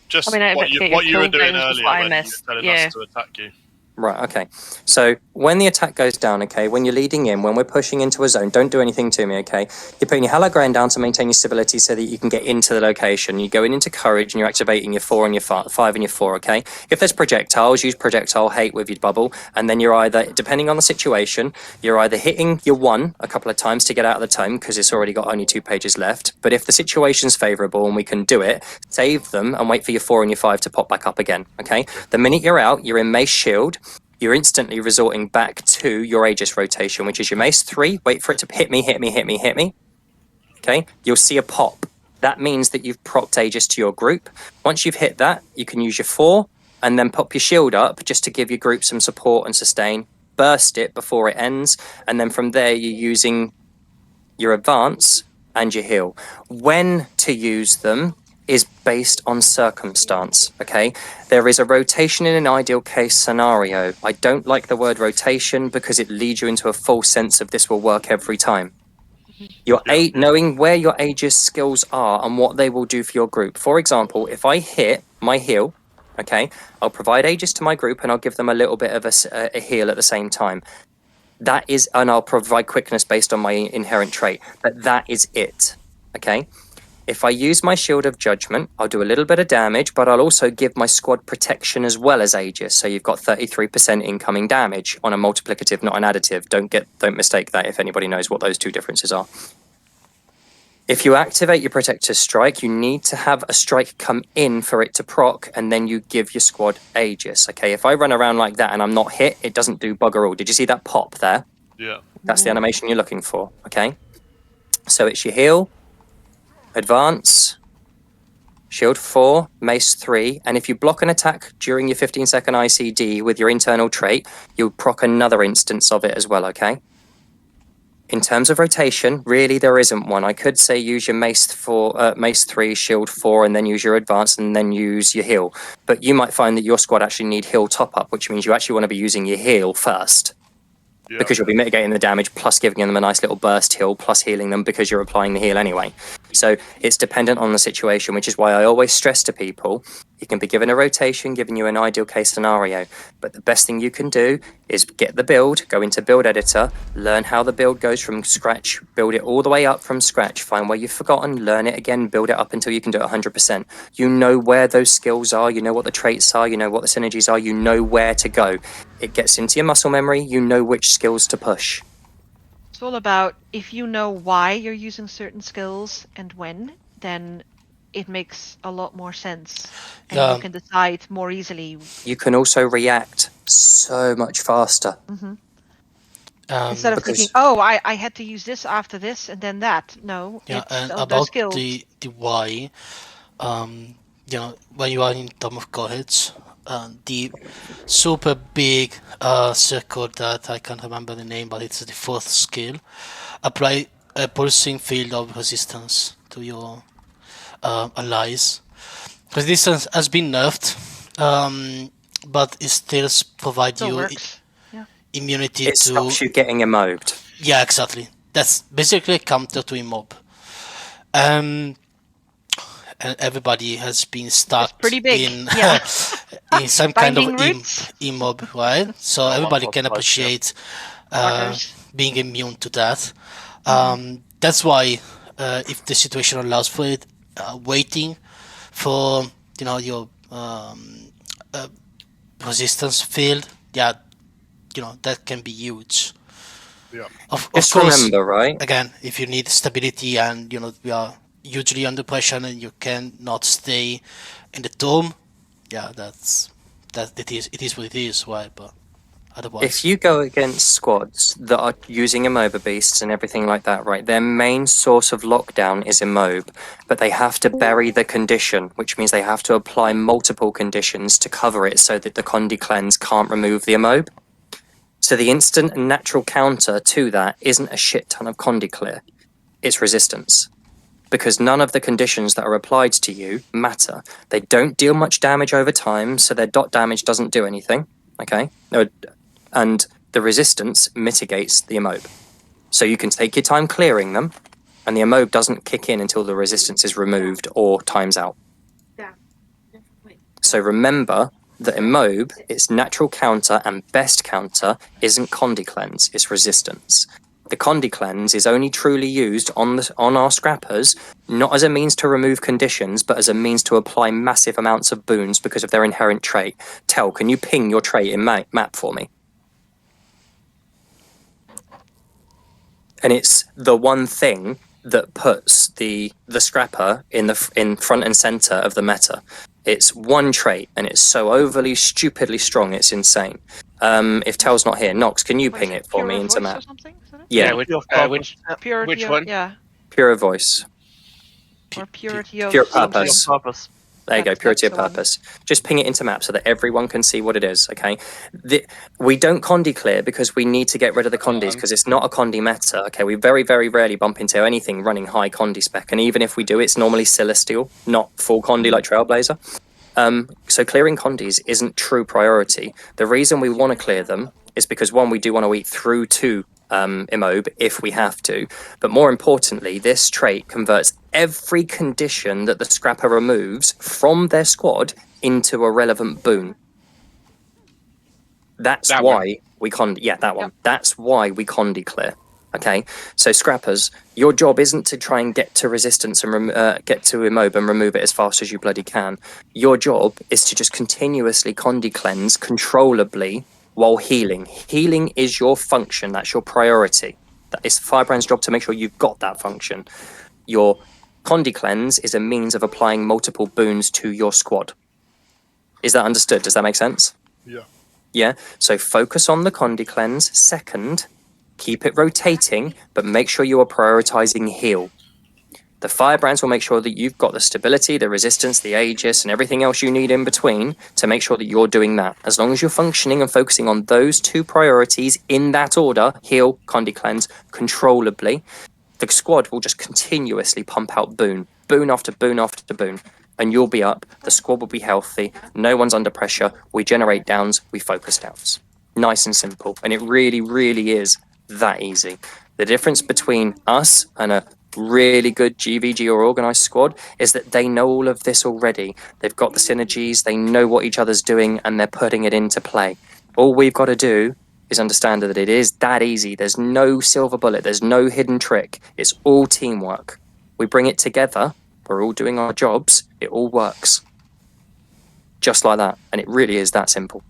Just I mean, what you were doing cooldowns was earlier what I when you were missed. telling Yeah. us to attack you. Right, okay. So when the attack goes down, okay, when you're leading in, when we're pushing into a zone, don't do anything to me, okay? You're putting your Halagram down to maintain your stability so that you can get into the location. You're going into courage and you're activating your 4 and your 5 and your 4, okay? If there's projectiles, use projectile hate with your bubble, and then you're either, depending on the situation, you're either hitting your 1 a couple of times to get out of the tome because it's already got only 2 pages left. But if the situation's favourable and we can do it, save them and wait for your 4 and your 5 to pop back up again, okay? The minute you're out, you're in Mace Shield. You're instantly resorting back to your Aegis rotation, which is your Mace 3. Wait for it to hit me. Okay, you'll see a pop. That means that you've propped Aegis to your group. Once you've hit that, you can use your 4 and then pop your shield up just to give your group some support and sustain. Burst it before it ends, and then from there you're using your advance and your heal. When to use them is based on circumstance, okay? There is a rotation in an ideal case scenario. I don't like the word rotation because it leads you into a false sense of this will work every time. Knowing where your Aegis skills are and what they will do for your group. For example, if I hit my heal, okay, I'll provide Aegis to my group and I'll give them a little bit of a heal at the same time. And I'll provide quickness based on my inherent trait, but that is it, okay? If I use my Shield of Judgment, I'll do a little bit of damage, but I'll also give my squad protection as well as Aegis. So you've got 33% incoming damage on a multiplicative, not an additive. Don't mistake that if anybody knows what those two differences are. If you activate your Protector's Strike, you need to have a strike come in for it to proc, and then you give your squad Aegis. Okay, if I run around like that and I'm not hit, it doesn't do bugger all. Did you see that pop there? Yeah. That's the animation you're looking for, okay? So it's your heal, advance, shield 4, mace 3, and if you block an attack during your 15-second ICD with your internal trait, you'll proc another instance of it as well, okay? In terms of rotation, really there isn't one. I could say use your mace 3, shield 4, and then use your advance, and then use your heal. But you might find that your squad actually need heal top-up, which means you actually want to be using your heal first. Yeah. Because you'll be mitigating the damage, plus giving them a nice little burst heal, plus healing them because you're applying the heal anyway. So it's dependent on the situation, which is why I always stress to people, you can be given a rotation, giving you an ideal case scenario. But the best thing you can do is get the build, go into build editor, learn how the build goes from scratch, build it all the way up from scratch, find where you've forgotten, learn it again, build it up until you can do it 100%. You know where those skills are, you know what the traits are, you know what the synergies are, you know where to go. It gets into your muscle memory, you know which skills to push. It's all about if you know why you're using certain skills and when, then it makes a lot more sense. And you can decide more easily. You can also react so much faster. Instead of thinking, oh, I had to use this after this and then that. No, Yeah, it's and those about skills. the why, you know, when you are in Dome of Courage, the super big circle that I can't remember the name, but it's the 4th skill. Apply a pulsing field of resistance to your allies. Resistance has been nerfed, but it still provides Still you works. immunity It to. stops you getting immobed. Yeah, exactly. That's basically a counter to immob. And everybody has been stuck pretty big, in yeah. in some kind of Binding roots. immob, right? So everybody can appreciate Markers. being immune to that. That's why if the situation allows for it, waiting for your resistance field, yeah, that can be huge. Yeah. Of Just course, remember, right? again, if you need stability and we are hugely under pressure and you cannot stay in the dome, yeah, it is what it is, right? But otherwise, If you go against squads that are using Immoba beasts and everything like that, right, their main source of lockdown is Immob, but they have to bury the condition, which means they have to apply multiple conditions to cover it so that the Condi cleanse can't remove the Immob. So the instant and natural counter to that isn't a shit ton of Condi clear, it's resistance. Because none of the conditions that are applied to you matter. They don't deal much damage over time, so their dot damage doesn't do anything, okay? And the resistance mitigates the Immob. So you can take your time clearing them, and the Immob doesn't kick in until the resistance is removed or times out. So remember that Immob, its natural counter and best counter isn't Condi Cleanse, it's resistance. The Condi Cleanse is only truly used on our scrappers, not as a means to remove conditions, but as a means to apply massive amounts of boons because of their inherent trait. Tel, can you ping your trait in map for me? And it's the one thing that puts the scrapper in front and center of the meta. It's one trait, and it's so overly stupidly strong, it's insane. If Tel's not here, Nox, can you What ping is it for me Pure into Voice map? or something, isn't it? Yeah, Which one? Yeah. Pure voice. Or purity of Pure something. purpose. Purpose. There you go, That's purity of the one. purpose. Just ping it into map so that everyone can see what it is, okay? We don't Condi clear because we need to get rid of the Condis because it's not a Condi meta, okay? We very, very rarely bump into anything running high Condi spec, and even if we do, it's normally Celestial, not full Condi like Trailblazer. So clearing Condis isn't true priority. The reason we want to clear them is because, one, we do want to eat through to Immob if we have to, but more importantly, this trait converts every condition that the scrapper removes from their squad into a relevant boon. That's That why we Condi. Yeah, that one. That's why we Condi clear. Okay, so scrappers, your job isn't to try and get to resistance and get to Immob and remove it as fast as you bloody can. Your job is to just continuously Condi cleanse controllably while healing. Healing is your function. That's your priority. It's Firebrand's job to make sure you've got that function. Your Condi cleanse is a means of applying multiple boons to your squad. Is that understood? Does that make sense? Yeah. Yeah. So focus on the Condi cleanse second. Keep it rotating, but make sure you are prioritizing heal. The Firebrands will make sure that you've got the stability, the resistance, the Aegis, and everything else you need in between to make sure that you're doing that. As long as you're functioning and focusing on those two priorities in that order, heal, Condi cleanse, controllably, the squad will just continuously pump out boon after boon after boon, and you'll be up, the squad will be healthy, no one's under pressure, we generate downs, we focus downs. Nice and simple, and it really, really is that easy. The difference between us and a really good GVG or organized squad is that they know all of this already. They've got the synergies, they know what each other's doing, and they're putting it into play. All we've got to do is understand that it is that easy. There's no silver bullet, there's no hidden trick. It's all teamwork. We bring it together, we're all doing our jobs, it all works. Just like that, and it really is that simple.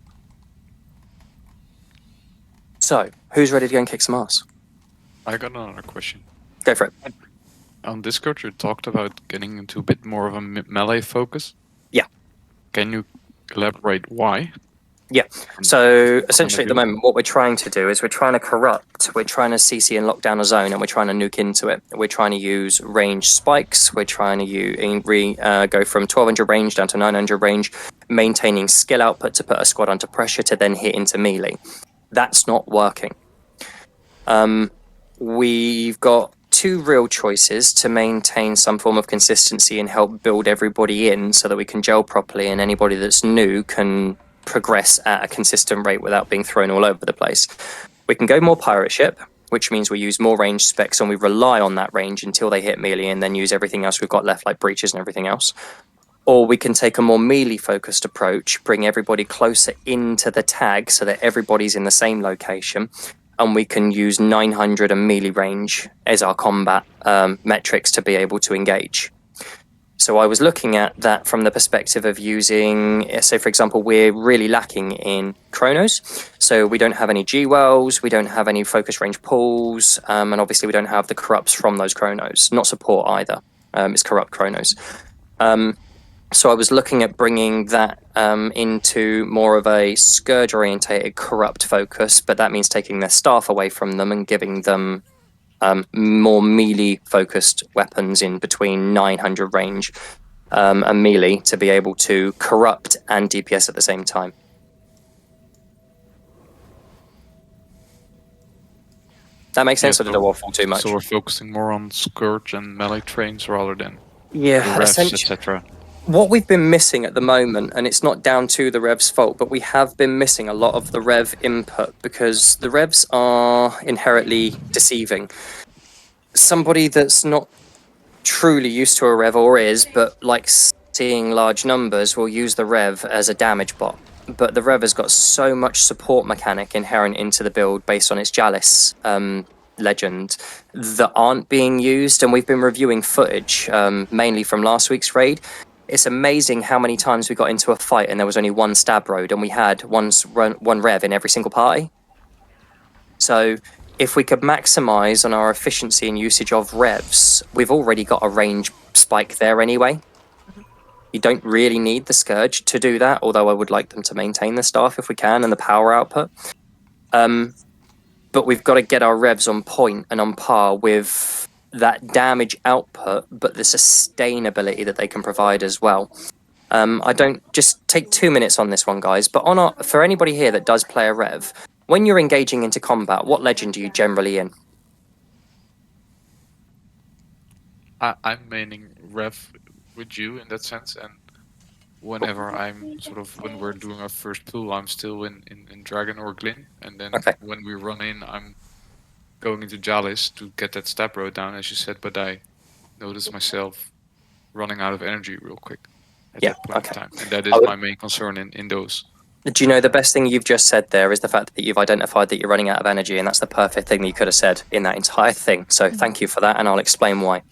So, who's ready to go and kick some ass? I got another question. Go for it. On Discord, you talked about getting into a bit more of a melee focus. Yeah. Can you elaborate why? Yeah. So essentially, at the moment, what we're trying to do is we're trying to corrupt, we're trying to CC and lock down a zone, and we're trying to nuke into it. We're trying to use range spikes. We're trying to go from 1200 range down to 900 range, maintaining skill output to put a squad under pressure to then hit into melee. That's not working. We've got two real choices to maintain some form of consistency and help build everybody in so that we can gel properly and anybody that's new can progress at a consistent rate without being thrown all over the place. We can go more pirate ship, which means we use more range specs and we rely on that range until they hit melee and then use everything else we've got left, like breaches and everything else. Or we can take a more melee-focused approach, bring everybody closer into the tag so that everybody's in the same location, and we can use 900 and melee range as our combat metrics to be able to engage. So I was looking at that from the perspective of using, say for example, we're really lacking in chronos. So we don't have any G-Wells, we don't have any focus range pulls, and obviously we don't have the corrupts from those chronos. Not support either, it's corrupt chronos. So I was looking at bringing that into more of a Scourge-orientated corrupt focus, but that means taking their staff away from them and giving them more melee-focused weapons in between 900 range and melee to be able to corrupt and DPS at the same time. That makes sense, or did I waffle too much? So we're focusing more on Scourge and melee trains rather than Yeah, revs, essentially. etc. What we've been missing at the moment, and it's not down to the Rev's fault, but we have been missing a lot of the Rev input because the Revs are inherently deceiving. Somebody that's not truly used to a Rev or is, but likes seeing large numbers will use the Rev as a damage bot. But the Rev has got so much support mechanic inherent into the build based on its Jalis legend that aren't being used, and we've been reviewing footage mainly from last week's raid. It's amazing how many times we got into a fight and there was only one stab road and we had one Rev in every single party. So if we could maximize on our efficiency and usage of Revs, we've already got a range spike there anyway. You don't really need the Scourge to do that, although I would like them to maintain the staff if we can and the power output. But we've got to get our Revs on point and on par with that damage output, but the sustainability that they can provide as well. I don't just take 2 minutes on this one, guys, but for anybody here that does play a Rev, when you're engaging into combat, what legend are you generally in? I'm maining Rev with you in that sense, and whenever when we're doing our first pool, I'm still in Dragon or Glyn, and then when we run in, I'm going into Jalis to get that stab road down, as you said, but I noticed myself running out of energy real quick at that point in time, and that is my main concern in those. Do you know the best thing you've just said there is the fact that you've identified that you're running out of energy, and that's the perfect thing that you could have said in that entire thing. So thank you for that, and I'll explain why.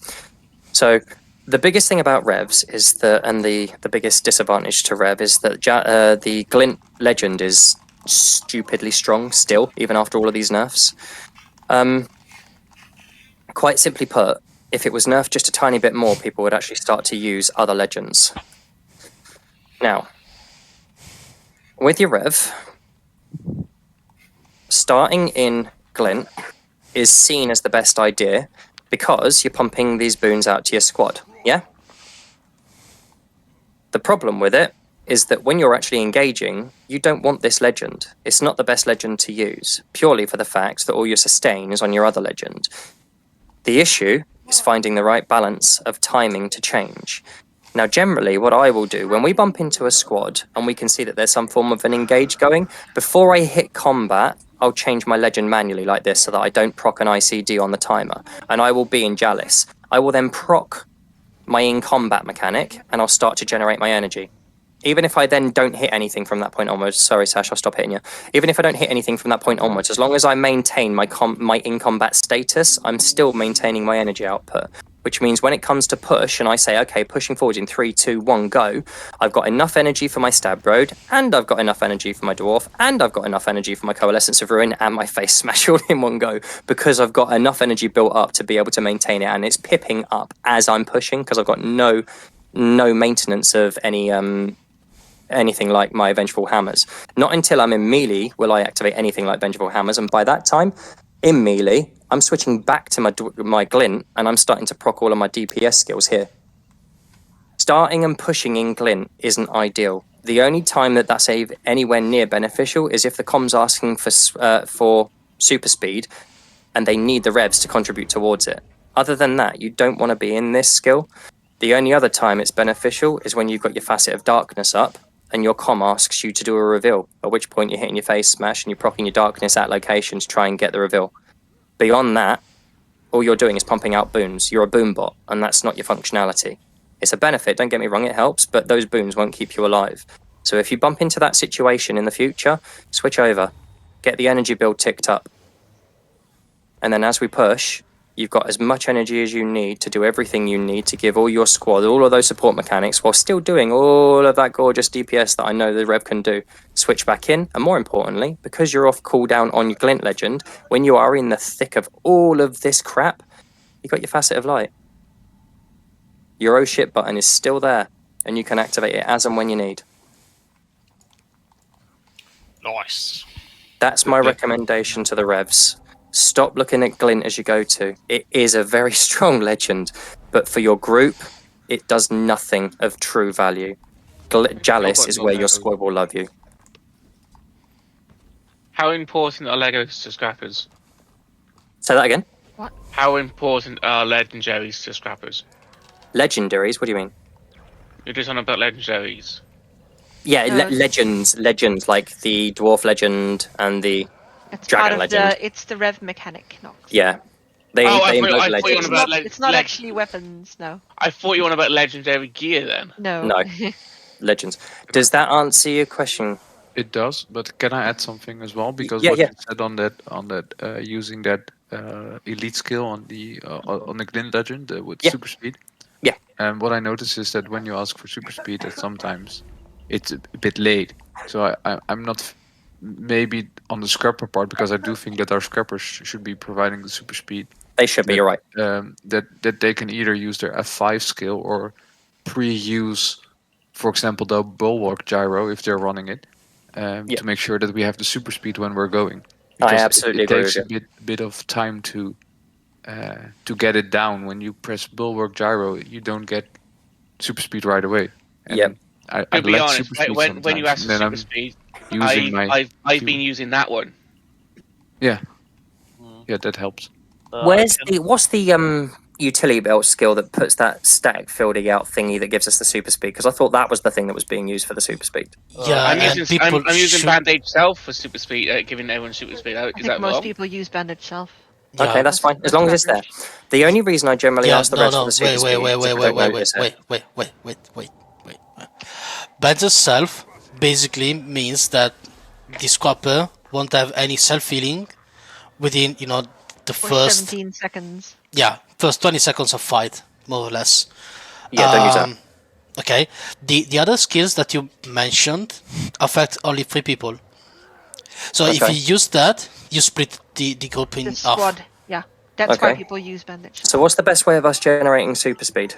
So the biggest thing about Revs is that, and the biggest disadvantage to Rev is that the Glint legend is stupidly strong still, even after all of these nerfs. Quite simply put, if it was nerfed just a tiny bit more, people would actually start to use other legends. Now, with your Rev, starting in Glint is seen as the best idea because you're pumping these boons out to your squad, yeah? The problem with it is that when you're actually engaging, you don't want this legend. It's not the best legend to use, purely for the fact that all your sustain is on your other legend. The issue is finding the right balance of timing to change. Now, generally, what I will do, when we bump into a squad and we can see that there's some form of an engage going, before I hit combat, I'll change my legend manually like this so that I don't proc an ICD on the timer, and I will be in Jalis. I will then proc my in-combat mechanic, and I'll start to generate my energy. Even if I then don't hit anything from that point onwards, sorry Sash, I'll stop hitting you. Even if I don't hit anything from that point onwards, as long as I maintain my in-combat status, I'm still maintaining my energy output. Which means when it comes to push, and I say, okay, pushing forward in 3, 2, 1, go, I've got enough energy for my Stab Road, and I've got enough energy for my Dwarf, and I've got enough energy for my Coalescence of Ruin, and my Face Smash all in one go, because I've got enough energy built up to be able to maintain it, and it's pipping up as I'm pushing, because I've got no maintenance of anything like my Vengeful Hammers. Not until I'm in melee will I activate anything like Vengeful Hammers, and by that time, in melee, I'm switching back to my Glint, and I'm starting to proc all of my DPS skills here. Starting and pushing in Glint isn't ideal. The only time that that's anywhere near beneficial is if the com's asking for super speed, and they need the revs to contribute towards it. Other than that, you don't want to be in this skill. The only other time it's beneficial is when you've got your Facet of Darkness up, and your comm asks you to do a reveal, at which point you're hitting your Face Smash and you're proccing your Darkness at location to try and get the reveal. Beyond that, all you're doing is pumping out boons. You're a boon bot, and that's not your functionality. It's a benefit, don't get me wrong, it helps, but those boons won't keep you alive. So if you bump into that situation in the future, switch over, get the energy build ticked up. And then as we push, you've got as much energy as you need to do everything you need to give all your squad all of those support mechanics while still doing all of that gorgeous DPS that I know the Rev can do. Switch back in, and more importantly, because you're off cooldown on your Glint Legend, when you are in the thick of all of this crap, you got your Facet of Light. Your oh shit button is still there, and you can activate it as and when you need. Nice. That's my recommendation to the Revs. Stop looking at Glint as you go to. It is a very strong legend, but for your group, it does nothing of true value. Jalis is where your squad will love you. How important are Legos to scrappers? Say that again. How important are legendaries to scrappers? Legendaries? What do you mean? You're just on about legendaries. Yeah, legends, like the Dwarf Legend and the It's Dragon part of Legend. it's the Rev mechanic, Nox. Yeah. They invoke legends. It's not actually weapons, no. I thought you were on about legendary gear then. No. No. Legends. Does that answer your question? It does, but can I add something as well? Because Yeah, what yeah. you said on that using that elite skill on the Glint Legend with Yeah. super speed. Yeah. And what I noticed is that when you ask for super speed, that sometimes it's a bit late. So I'm not maybe on the scrapper part, because I do think that our scrappers should be providing the super speed. They should be. You're right. That they can either use their F5 skill or pre-use, for example, the Bulwark Gyro if they're running it. To make sure that we have the super speed when we're going. I Because absolutely it agree takes with a bit of time to get it down. When you press Bulwark Gyro, you don't get super speed right away. And Yep. To I be like honest, super speed when you sometimes, ask and for then super I'm speed, using I've been using that one. yeah, that helps. What's the utility belt skill that puts that static fielding out thingy that gives us the super speed? Because I thought that was the thing that was being used for the super speed. Yeah, I'm and using people I'm using should- Band-Aid Self for super speed, giving everyone super speed. I Is think that most wrong? people use Bandage Self. Yeah. Okay, that's fine. As long as it's there. The only reason I generally Yeah, ask the no, rest no, for the super speed is if I don't notice it. wait. Band itself basically means that the scrapper won't have any self-healing within, the For first 17 seconds. first 20 seconds of fight, more or less. Yeah, don't use that. Okay. The other skills that you mentioned affect only 3 people. So if Okay. you use that, you split the group in The half. squad, yeah. That's why Okay. people use Bandage Self. So what's the best way of us generating super speed?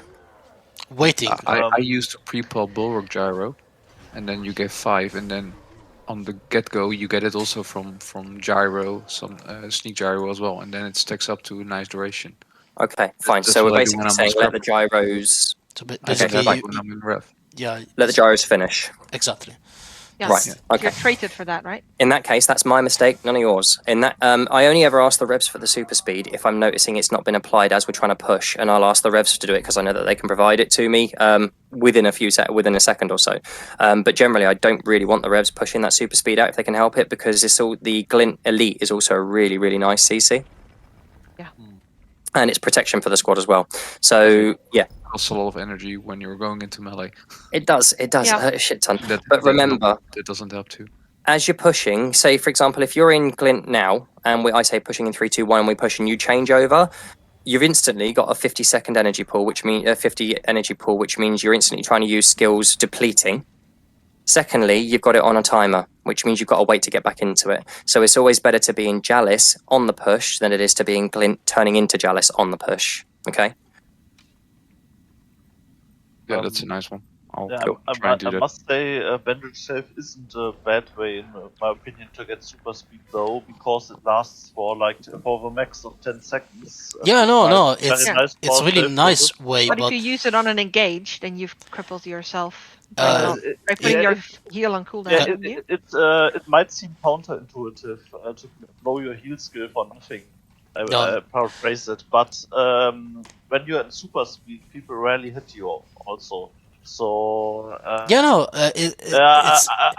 Waiting. I used a pre-pull Bulwark Gyro, and then you get 5, and then on the get-go you get it also from Gyro, some Sneak Gyro as well, and then it stacks up to a nice duration. Okay, fine. That's So what we're I do when basically I'm on saying let the scrapper. gyros, So I basically, don't like when I'm in Rev. let the gyros finish. exactly. Yeah. Right. You're Okay. traded for that, right? In that case, that's my mistake, none of yours. In that, I only ever ask the revs for the super speed if I'm noticing it's not been applied as we're trying to push, and I'll ask the revs to do it because I know that they can provide it to me within a second or so. But generally, I don't really want the revs pushing that super speed out if they can help it, because it's all the Glint Elite is also a really, really nice CC. Yeah. And it's protection for the squad as well. So yeah, Costs a lot of energy when you're going into melee. it does Yeah. a shit ton. That, But that remember, it doesn't help too. as you're pushing, say for example, if you're in Glint now, and I say pushing in 3, 2, 1, and we push and you change over, you've instantly got a 50-second energy pool, which means which means you're instantly trying to use skills depleting. Secondly, you've got it on a timer, which means you've got to wait to get back into it. So it's always better to be in Jalis on the push than it is to be in Glint turning into Jalis on the push. Okay. Yeah, that's a nice one. I'll Yeah, try and do I that. must say, Bandage Self isn't a bad way, in my opinion, to get super speed though, because it lasts for the max of 10 seconds. Yeah, no, Very it's nice it's for really self nice focus. way, But but if you use it on an engage, then you've crippled yourself by, Uh, by putting yeah, your heal on cooldown. Yeah, wouldn't you? it might seem counterintuitive to blow your heal skill for nothing. I paraphrase it, but when you're in super speed, people rarely hit you also. So yeah, no, it's I